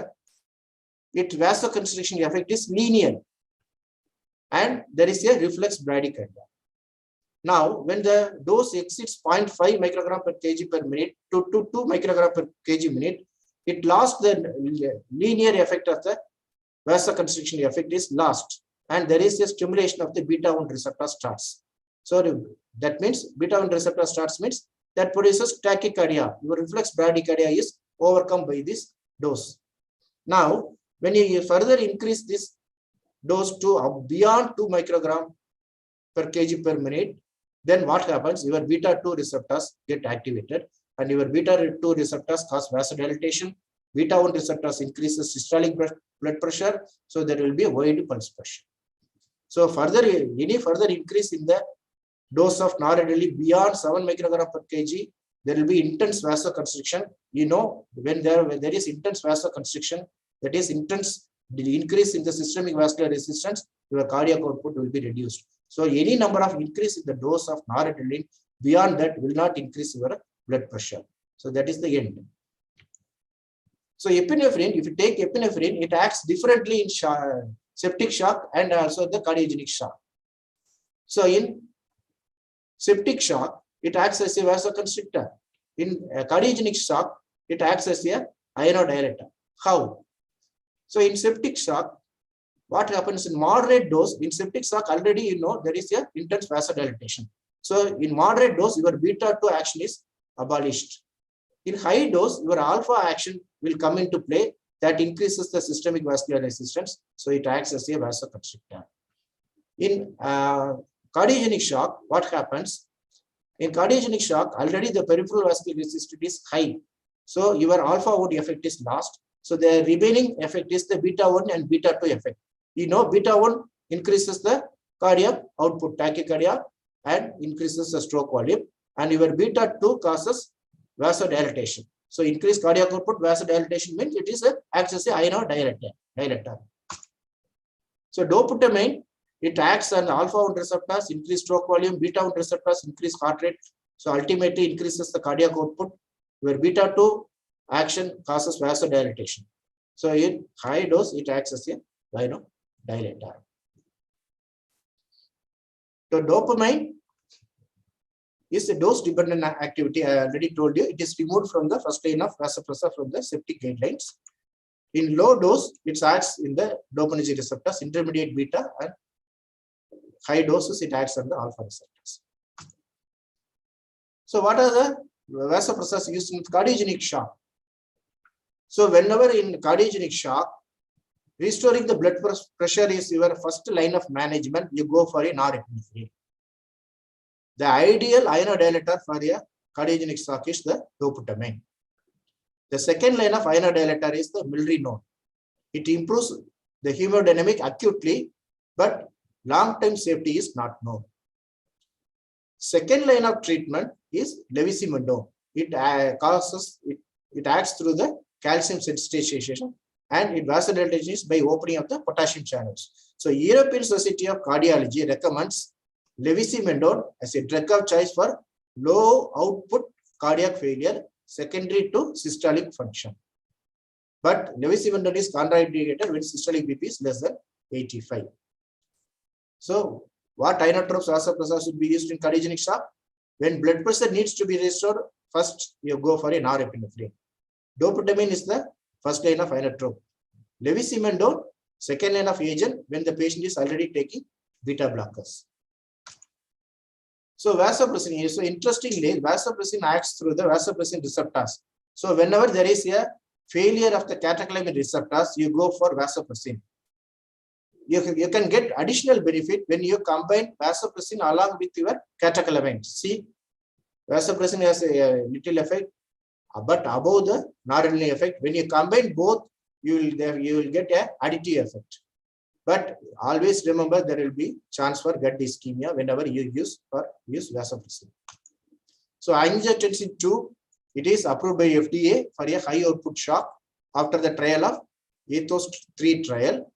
its vasoconstriction effect is linear, and there is a reflex bradycardia. Now, when the dose exceeds 0.5 microgram per kg per minute to 2 microgram per kg minute, it lost the linear effect of the vasoconstriction effect is lost, and there is a stimulation of the beta 1 receptor starts. So that means beta 1 receptor starts means that produces tachycardia. Your reflex bradycardia is overcome by this dose. Now, when you further increase this dose to beyond 2 microgram per kg per minute, then what happens? Your beta 2 receptors get activated, and your beta 2 receptors cause vasodilatation. Beta 1 receptors increases systolic blood pressure, so there will be a wide pulse pressure. So further, any further increase in the dose of noradrenaline beyond 7 microgram per kg, there will be intense vasoconstriction. You know, when there is intense vasoconstriction, that is intense increase in the systemic vascular resistance, your cardiac output will be reduced. So any number of increase in the dose of noradrenaline beyond that will not increase your blood pressure. So that is the end. So epinephrine, if you take epinephrine, it acts differently in septic shock and also the cardiogenic shock. So in septic shock, it acts as a vasoconstrictor. In cardiogenic shock, it acts as a ionodilator. How? So in septic shock, what happens in moderate dose? In septic shock, already you know there is a intense vasodilatation. So in moderate dose, your beta 2 action is abolished. In high dose, your alpha action will come into play that increases the systemic vascular resistance. So it acts as a vasoconstrictor. In cardiogenic shock, what happens? In cardiogenic shock, already the peripheral vascular resistance is high. So your alpha 1 effect is lost. So the remaining effect is the beta 1 and beta 2 effect. You know, beta 1 increases the cardiac output, tachycardia, and increases the stroke volume. And your beta 2 causes vasodilatation. So increased cardiac output, vasodilatation means it is acts as a ionodilator. So dopamine, it acts on alpha 1 receptors, increase stroke volume, beta 1 receptors, increase heart rate. So ultimately increases the cardiac output, where beta 2 action causes vasodilatation. So in high dose, it acts as a dilator. So dopamine is a dose-dependent activity. I already told you, it is removed from the first line of vasopressor from the septic guidelines. In low dose, it acts in the dopaminergic receptors, intermediate beta, and high doses, it acts on the alpha receptors. So what are the vasopressors used in cardiogenic shock? So whenever in cardiogenic shock, restoring the blood pressure is your first line of management, you go for a norepinephrine. The ideal ionodilator for a cardiogenic shock is the dopamine. The second line of ionodilator is the milrinone. It improves the hemodynamic acutely, but long-term safety is not known. Second line of treatment is levisimendan. It acts through the calcium sensitization, and it vasodilates by opening of the potassium channels. So European Society of Cardiology recommends levisimendan as a drug of choice for low output cardiac failure secondary to systolic function. But levisimendan is contraindicated when systolic BP is less than 85. So what inotropes vasopressors should be used in cardiogenic shock? When blood pressure needs to be restored, first you go for a norepinephrine. Dopamine is the first line of inotrope. Levisimendan, second line of agent when the patient is already taking beta blockers. So vasopressin, so interestingly, vasopressin acts through the vasopressin receptors. So whenever there is a failure of the catecholamine receptors, you go for vasopressin. You can get additional benefit when you combine vasopressin along with your catecholamine. See, vasopressin has a little effect, but above the noradrenaline effect. When you combine both, you will get a additive effect. But always remember there will be chance for gut ischemia whenever you use vasopressin. So angiotensin 2, it is approved by FDA for a high output shock after the trial of Ethos 3 trial.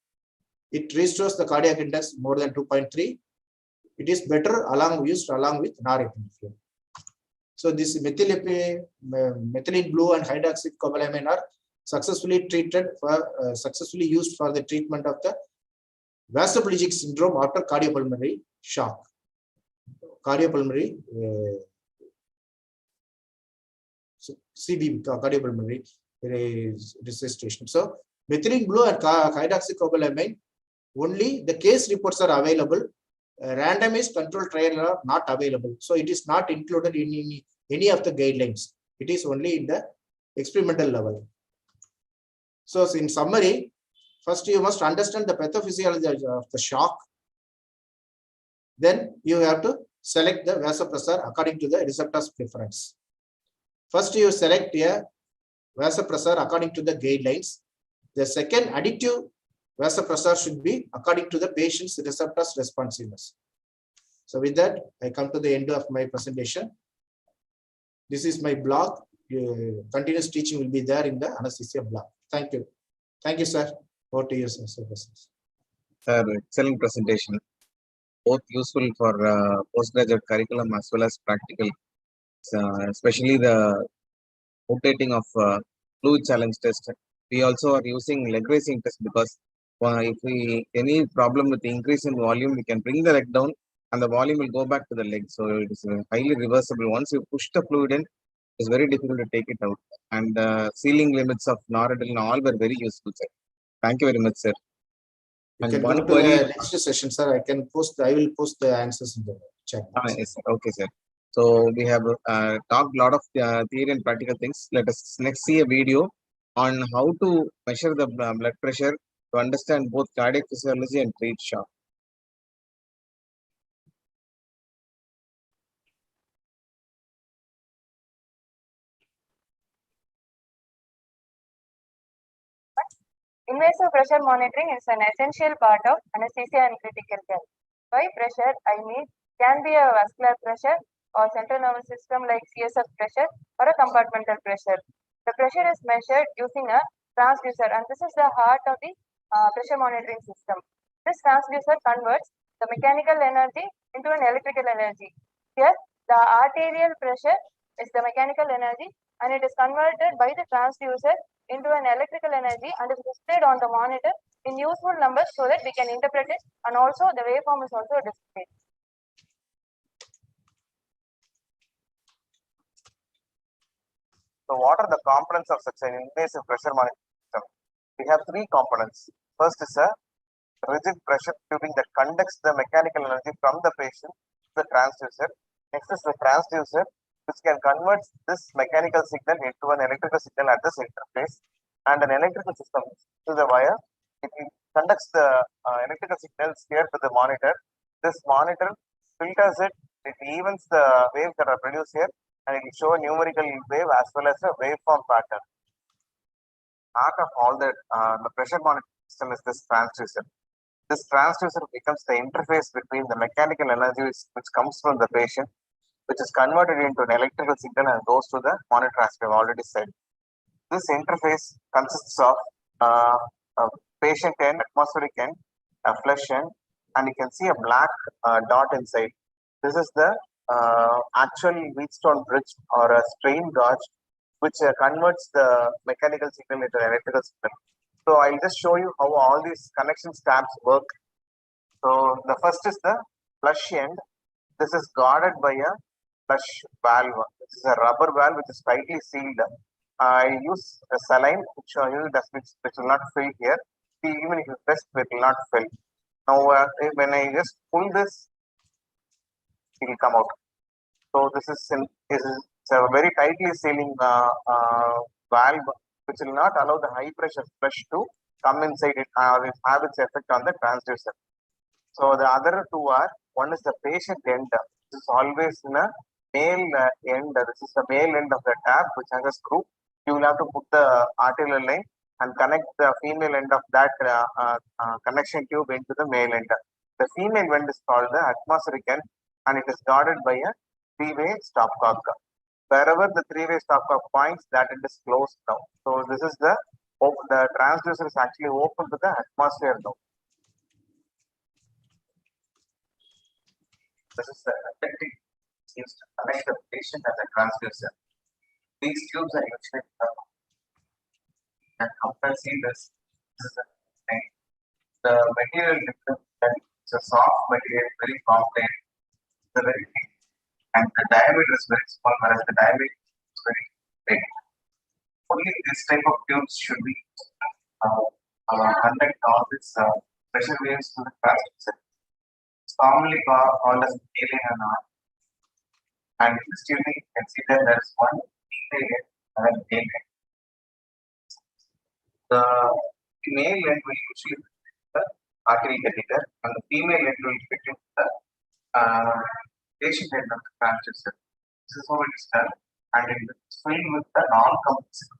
It restores the cardiac index more than 2.3. It is better used along with norepinephrine. So this methylene blue and hydroxycobalamin are successfully used for the treatment of the vasoplegic syndrome after cardiopulmonary shock. Cardiopulmonary CB, cardiopulmonary resuscitation. So methylene blue and hydroxycobalamin, only the case reports are available. Randomized control trial are not available. So it is not included in any of the guidelines. It is only in the experimental level. So in summary, first you must understand the pathophysiology of the shock. Then you have to select the vasopressor according to the receptor's preference. First you select a vasopressor according to the guidelines. The second additive vasopressor should be according to the patient's receptor's responsiveness. So with that, I come to the end of my presentation. This is my blog. Continuous teaching will be there in the anesthesia blog. Thank you. Thank you, sir. Over to you, sir. Sir, excellent presentation. Both useful for postgraduate curriculum as well as practical, especially the rotating of fluid challenge test. We also are using leg raising test because if we any problem with the increase in volume, we can bring the leg down and the volume will go back to the leg. So it is highly reversible. Once you push the fluid in, it's very difficult to take it out. And ceiling limits of noradrenaline all were very useful, sir. Thank you very much, sir. You can go to the next session, sir. I will post the answers in the chat. Yes, sir. Okay, sir. So we have talked a lot of theory and practical things. Let us next see a video on how to measure the blood pressure to understand both cardiac physiology and treat shock. Invasive pressure monitoring is an essential part of anesthesia and critical care. By pressure, I mean can be a vascular pressure or central nervous system like CSF pressure or a compartmental pressure. The pressure is measured using a transducer, and this is the heart of the pressure monitoring system. This transducer converts the mechanical energy into an electrical energy. Here, the arterial pressure is the mechanical energy, and it is converted by the transducer into an electrical energy and is displayed on the monitor in useful numbers so that we can interpret it, and also the waveform is also displayed. So what are the components of such an invasive pressure monitoring system? We have three components. First is a rigid pressure tubing that conducts the mechanical energy from the patient to the transducer. Next is the transducer, which can convert this mechanical signal into an electrical signal at this interface, and an electrical system to the wire. It conducts the electrical signals here to the monitor. This monitor filters it, it evens the waves that are produced here, and it will show a numerical wave as well as a waveform pattern. Part of all that, the pressure monitoring system is this transducer. This transducer becomes the interface between the mechanical energy which comes from the patient, which is converted into an electrical signal and goes to the monitor, as we have already said. This interface consists of a patient end, atmospheric end, a flesh end, and you can see a black dot inside. This is the actual Wheatstone bridge or a strain gauge, which converts the mechanical signal into an electrical signal. So I'll just show you how all these connection tabs work. So the first is the flush end. This is guarded by a flush valve. This is a rubber valve which is tightly sealed. I use a saline which will not fill here. See, even if you press, it will not fill. Now, when I just pull this, it will come out. So this is a very tightly sealing valve, which will not allow the high pressure flush to come inside it or have its effect on the transducer. So the other two are, one is the patient end. This is always in a male end. This is the male end of the tap which has a screw. You will have to put the arterial line and connect the female end of that connection tube into the male end. The female end is called the atmospheric end, and it is guarded by a three-way stopcock. Wherever the three-way stopcock points, that it is closed now. So this is the transducer is actually open to the atmosphere now. This is the connecting used to connect the patient and the transducer. These tubes are usually and compare see this. This is the material difference. It's a soft material, very complex, very big, and the diameter is very small, whereas the diameter is very big. Only this type of tubes should be conduct all this pressure waves to the transducer. It's commonly called as alien and not. And in this tubing, you can see that there is one alien and an alien. The male end will usually fit the artery catheter, and the female end will fit into the patient end of the transducer. This is how it is done, and it is filled with the non-compressible.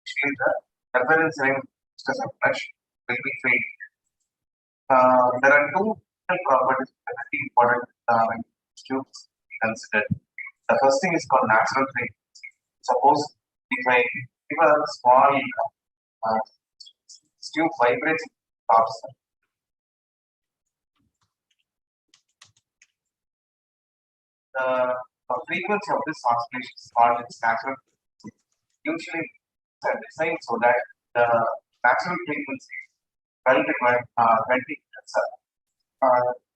Usually, the reference ring as a flush will be filled. There are two properties that are very important when tubes considered. The first thing is called natural frequency. Suppose if I give a small tube vibrates stops. The frequency of this oscillation is called its natural frequency. Usually, it's designed so that the natural frequency felt by 20 hertz.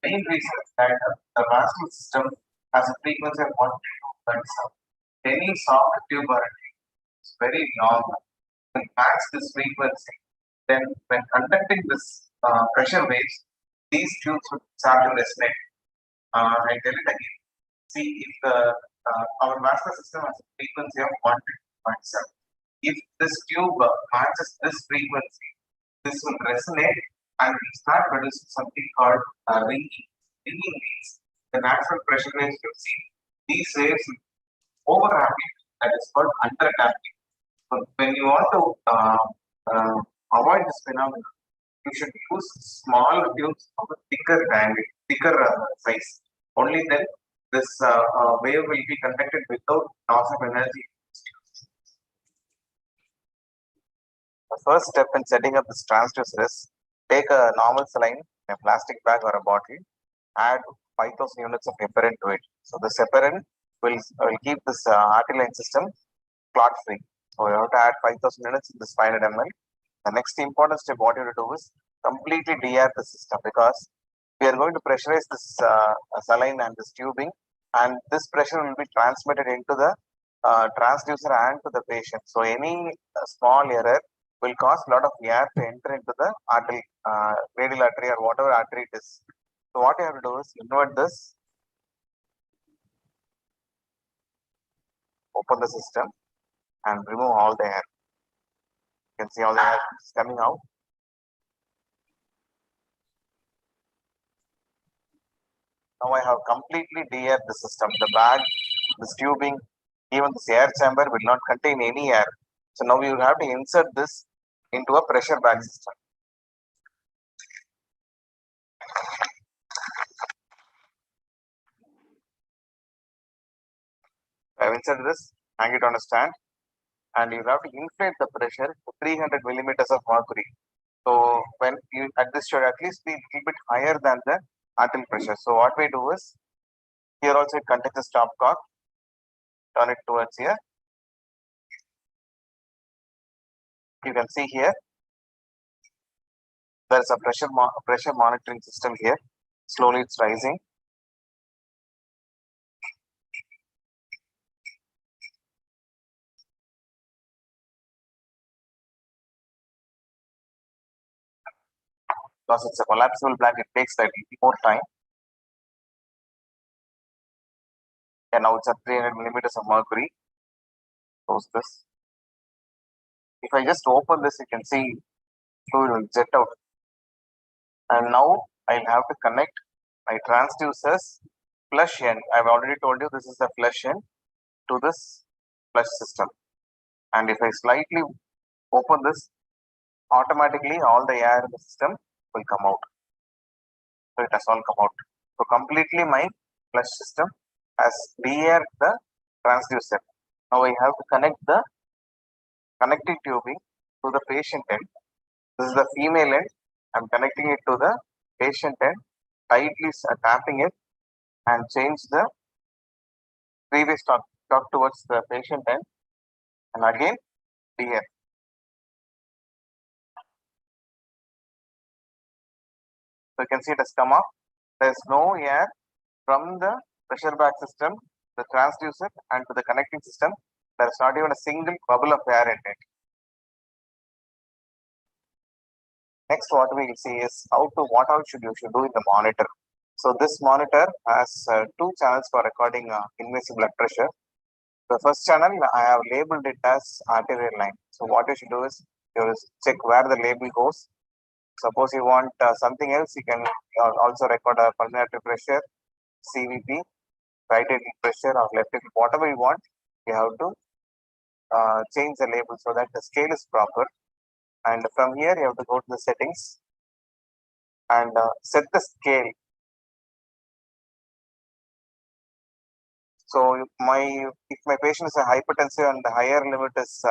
Main reason is that the vascular system has a frequency of 1 hertz. Any soft tube or is very long. When match this frequency, then when conducting this pressure waves, these tubes would start to resonate. I tell it again. See, if our vascular system has a frequency of 1.7, if this tube matches this frequency, this will resonate and will start producing something called ringing. Ringing means the natural pressure waves you see, these waves overlapping, that is called underlapping. So when you want to avoid this phenomenon, you should use small tubes of a thicker diameter, thicker size. Only then this wave will be conducted without loss of energy. The first step in setting up this transducer is take a normal saline, a plastic bag or a bottle, add 5,000 units of heparin to it. So this heparin will keep this artery line system clot free. So you have to add 5,000 units in this 500 ml. The next important step what you have to do is completely de-air the system, because we are going to pressurize this saline and this tubing, and this pressure will be transmitted into the transducer and to the patient. So any small error will cause a lot of air to enter into the artery, radial artery or whatever artery it is. So what you have to do is invert this, open the system and remove all the air. You can see all the air is coming out. Now I have completely de-aired the system. The bag, this tubing, even this air chamber will not contain any air. So now you have to insert this into a pressure bag system. I have inserted this, hang it on a stand, and you have to inflate the pressure to 300 millimeters of mercury. So when you this should at least be a little bit higher than the arterial pressure. So what we do is, here also it contains the stopcock. Turn it towards here. You can see here there is a pressure monitoring system here. Slowly it's rising. Because it's a collapsible bag, it takes slightly more time. And now it's at 300 millimeters of mercury. Close this. If I just open this, you can see fluid will jet out. And now I'll have to connect my transducer's flush end. I've already told you this is the flush end to this flush system. And if I slightly open this, automatically all the air in the system will come out. So it has all come out. So completely my flush system has de-aired the transducer. Now I have to connect the connecting tubing to the patient end. This is the female end. I'm connecting it to the patient end, tightly tapping it and change the previous torque towards the patient end, and again de-air. So you can see it has come up. There is no air from the pressure back system, the transducer, and to the connecting system. There is not even a single bubble of air in it. Next, what we will see is what all should you do in the monitor. So this monitor has two channels for recording invasive blood pressure. The first channel I have labeled it as arterial line. So what you should do is you check where the label goes. Suppose you want something else, you can also record a pulmonary pressure, CVP, right atrial pressure or left atrial, whatever you want. You have to change the label so that the scale is proper. And from here, you have to go to the settings and set the scale. So if my patient is a hypertensive and the higher limit is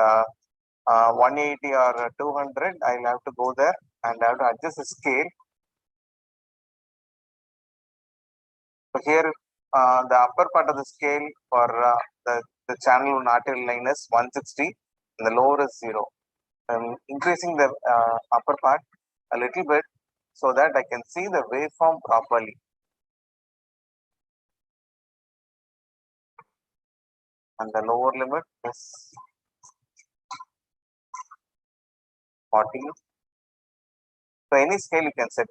180 or 200, I'll have to go there and I have to adjust the scale. So here, the upper part of the scale for the channel on arterial line is 160 and the lower is 0. I'm increasing the upper part a little bit so that I can see the waveform properly. And the lower limit is 40. So any scale you can set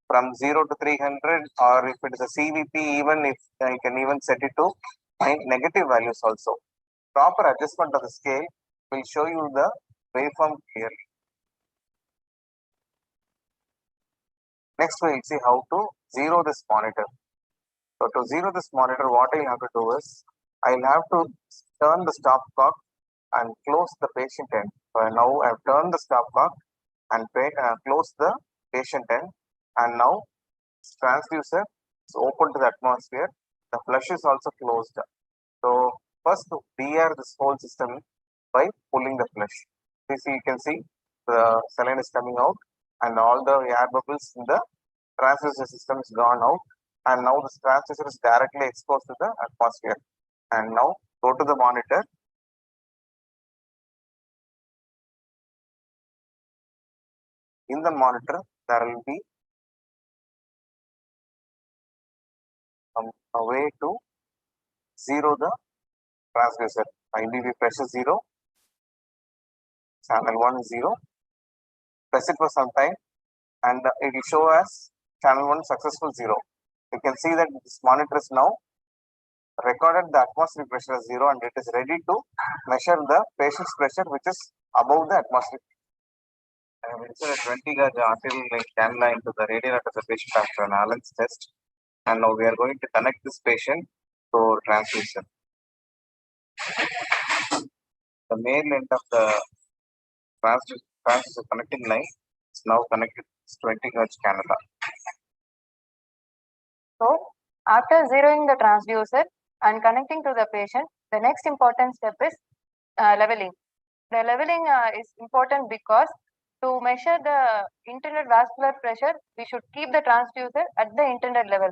from 0 to 300, or if it is a CVP, even if you can even set it to negative values also. Proper adjustment of the scale will show you the waveform clearly. Next, we will see how to zero this monitor. So to zero this monitor, what I will have to do is, I will have to turn the stopcock and close the patient end. So now I have turned the stopcock and close the patient end, and now transducer is open to the atmosphere. The flush is also closed. So first to de-air this whole system by pulling the flush. You can see the saline is coming out and all the air bubbles in the transducer system is gone out, and now this transducer is directly exposed to the atmosphere. And now go to the monitor. In the monitor, there will be a way to zero the transducer. IBV pressure 0, channel 1 is 0. Press it for some time and it will show as channel 1 successful 0. You can see that this monitor is now recorded the atmospheric pressure as 0 and it is ready to measure the patient's pressure which is above the atmospheric. I have inserted 20 gauge arterial cannula into the radiator of the patient after an Allen's test, and now we are going to connect this patient to transducer. The main end of the transducer connecting line is now connected to 20 gauge cannula. So after zeroing the transducer and connecting to the patient, the next important step is leveling. The leveling is important because to measure the intended vascular pressure, we should keep the transducer at the intended level.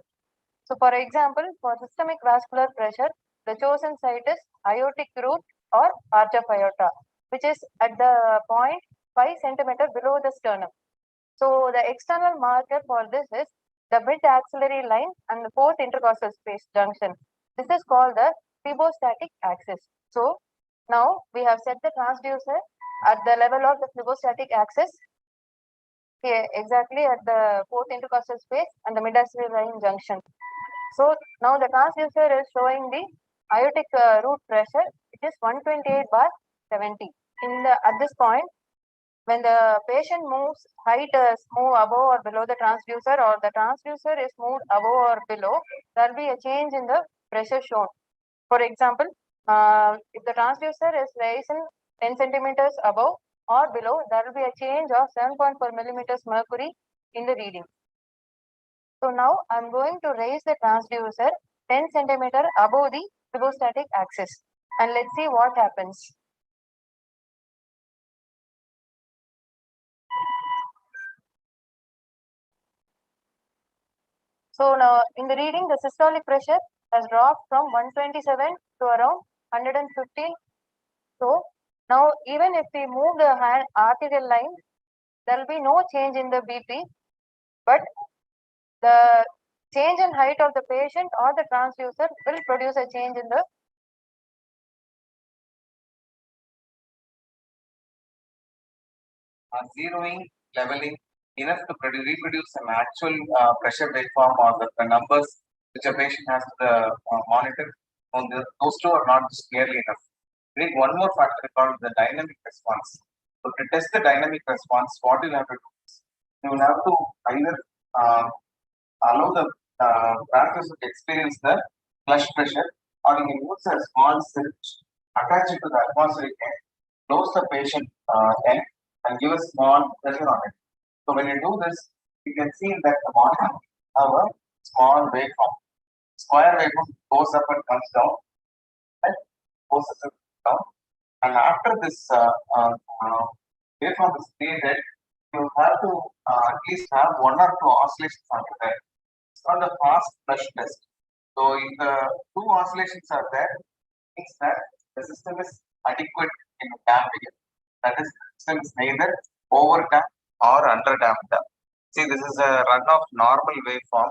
So for example, for systemic vascular pressure, the chosen site is aortic root or arch of aorta, which is at the point 5 centimeter below the sternum. So the external marker for this is the mid-axillary line and the fourth intercostal space junction. This is called the phlebostatic axis. So now we have set the transducer at the level of the phlebostatic axis, here exactly at the fourth intercostal space and the mid-axillary line junction. So now the transducer is showing the aortic root pressure, which is 128/70. At this point, when the patient moves, height is move above or below the transducer, or the transducer is moved above or below, there will be a change in the pressure shown. For example, if the transducer is raised 10 centimeters above or below, there will be a change of 7.4 millimeters mercury in the reading. So now I'm going to raise the transducer 10 centimeter above the phlebostatic axis, and let's see what happens. So now in the reading, the systolic pressure has dropped from 127 to around 115. So now even if we move the hand arterial line, there will be no change in the BP, but the change in height of the patient or the transducer will produce a change in the zeroing, leveling, enough to reproduce an actual pressure waveform or the numbers which a patient has to monitor. Those two are not clearly enough. We need one more factor called the dynamic response. So to test the dynamic response, what you'll have to do is you will have to either allow the transducer to experience the flush pressure, or you can use a small syringe, attach it to the atmospheric air, close the patient end, and give a small pressure on it. So when you do this, you can see that the bottom have a small waveform. Square waveform goes up and comes down, and goes up and down. And after this waveform is created, you have to at least have one or two oscillations under there. It's called a fast flush test. So if the two oscillations are there, it means that the system is adequate in damping it. That is, the system is neither over damped or under damped. See, this is a run of normal waveform.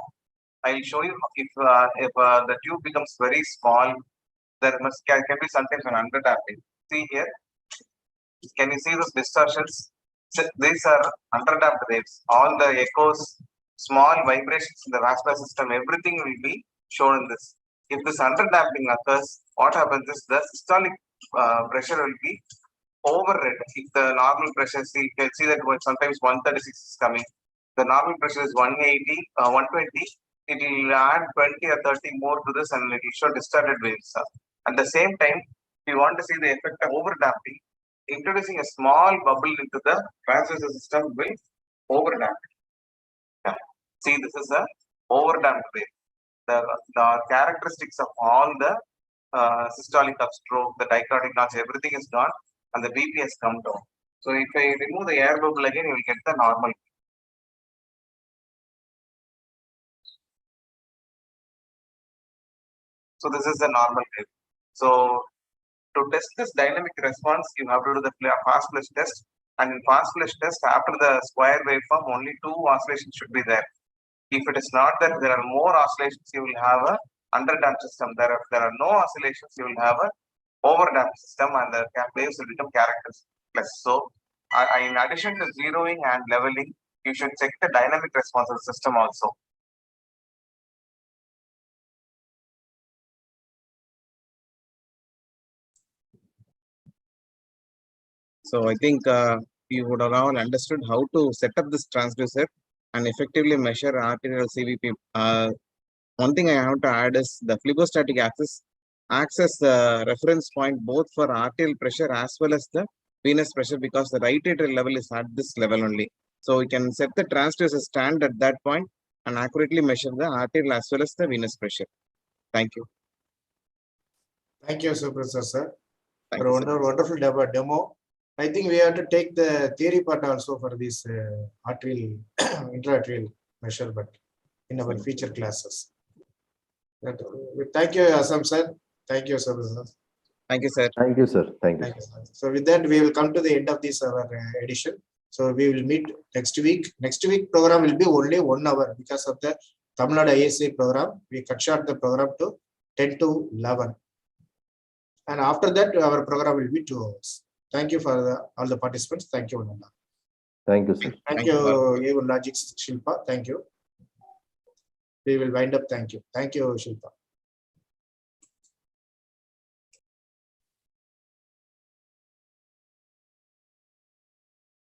I will show you if the tube becomes very small, there can be sometimes an under damping. See here, can you see those distortions? So these are under damped waves. All the echoes, small vibrations in the vascular system, everything will be shown in this. If this under damping occurs, what happens is the systolic pressure will be overread. If the normal pressure, see, you can see that sometimes 136 is coming. The normal pressure is 180, 120. It will add 20 or 30 more to this, and it will show distorted waves. At the same time, if you want to see the effect of over damping, introducing a small bubble into the transducer system will over damp. Yeah. See, this is a over damped wave. The characteristics of all the systolic upstroke, the dichrotic notch, everything is gone, and the BP has come down. So if I remove the air bubble again, you will get the normal. So this is the normal wave. So to test this dynamic response, you have to do the fast flush test. And in fast flush test, after the square waveform, only two oscillations should be there. If it is not that there are more oscillations, you will have a underdamped system. If there are no oscillations, you will have a overdamped system, and the waves will become characteristic. So in addition to zeroing and leveling, you should check the dynamic response of the system also. So I think you would have all understood how to set up this transducer and effectively measure arterial CVP. One thing I have to add is the phlebostatic axis acts as the reference point both for arterial pressure as well as the venous pressure, because the right atrial level is at this level only. So we can set the transducer stand at that point and accurately measure the arterial as well as the venous pressure. Thank you. Thank you, Superstar sir. Thank For you, a sir. wonderful demo. I think we have to take the theory part also for this arterial intra-arterial measure, but in our future classes. Thank you, Assam sir. Thank you, sir. Thank you, sir. Thank you, sir. Thank you. Thank you, sir. So with that, we will come to the end of this our edition. So we will meet next week. Next week program will be only 1 hour because of the Tamil Nadu ISA program. We cut short the program to 10 to 11. And after that, our program will be 2 hours. Thank you for all the participants. Thank you, Nanda. Thank you, sir. Thank you, Evan Logics Shilpa. Thank you. We will wind up. Thank you. Thank you, Shilpa.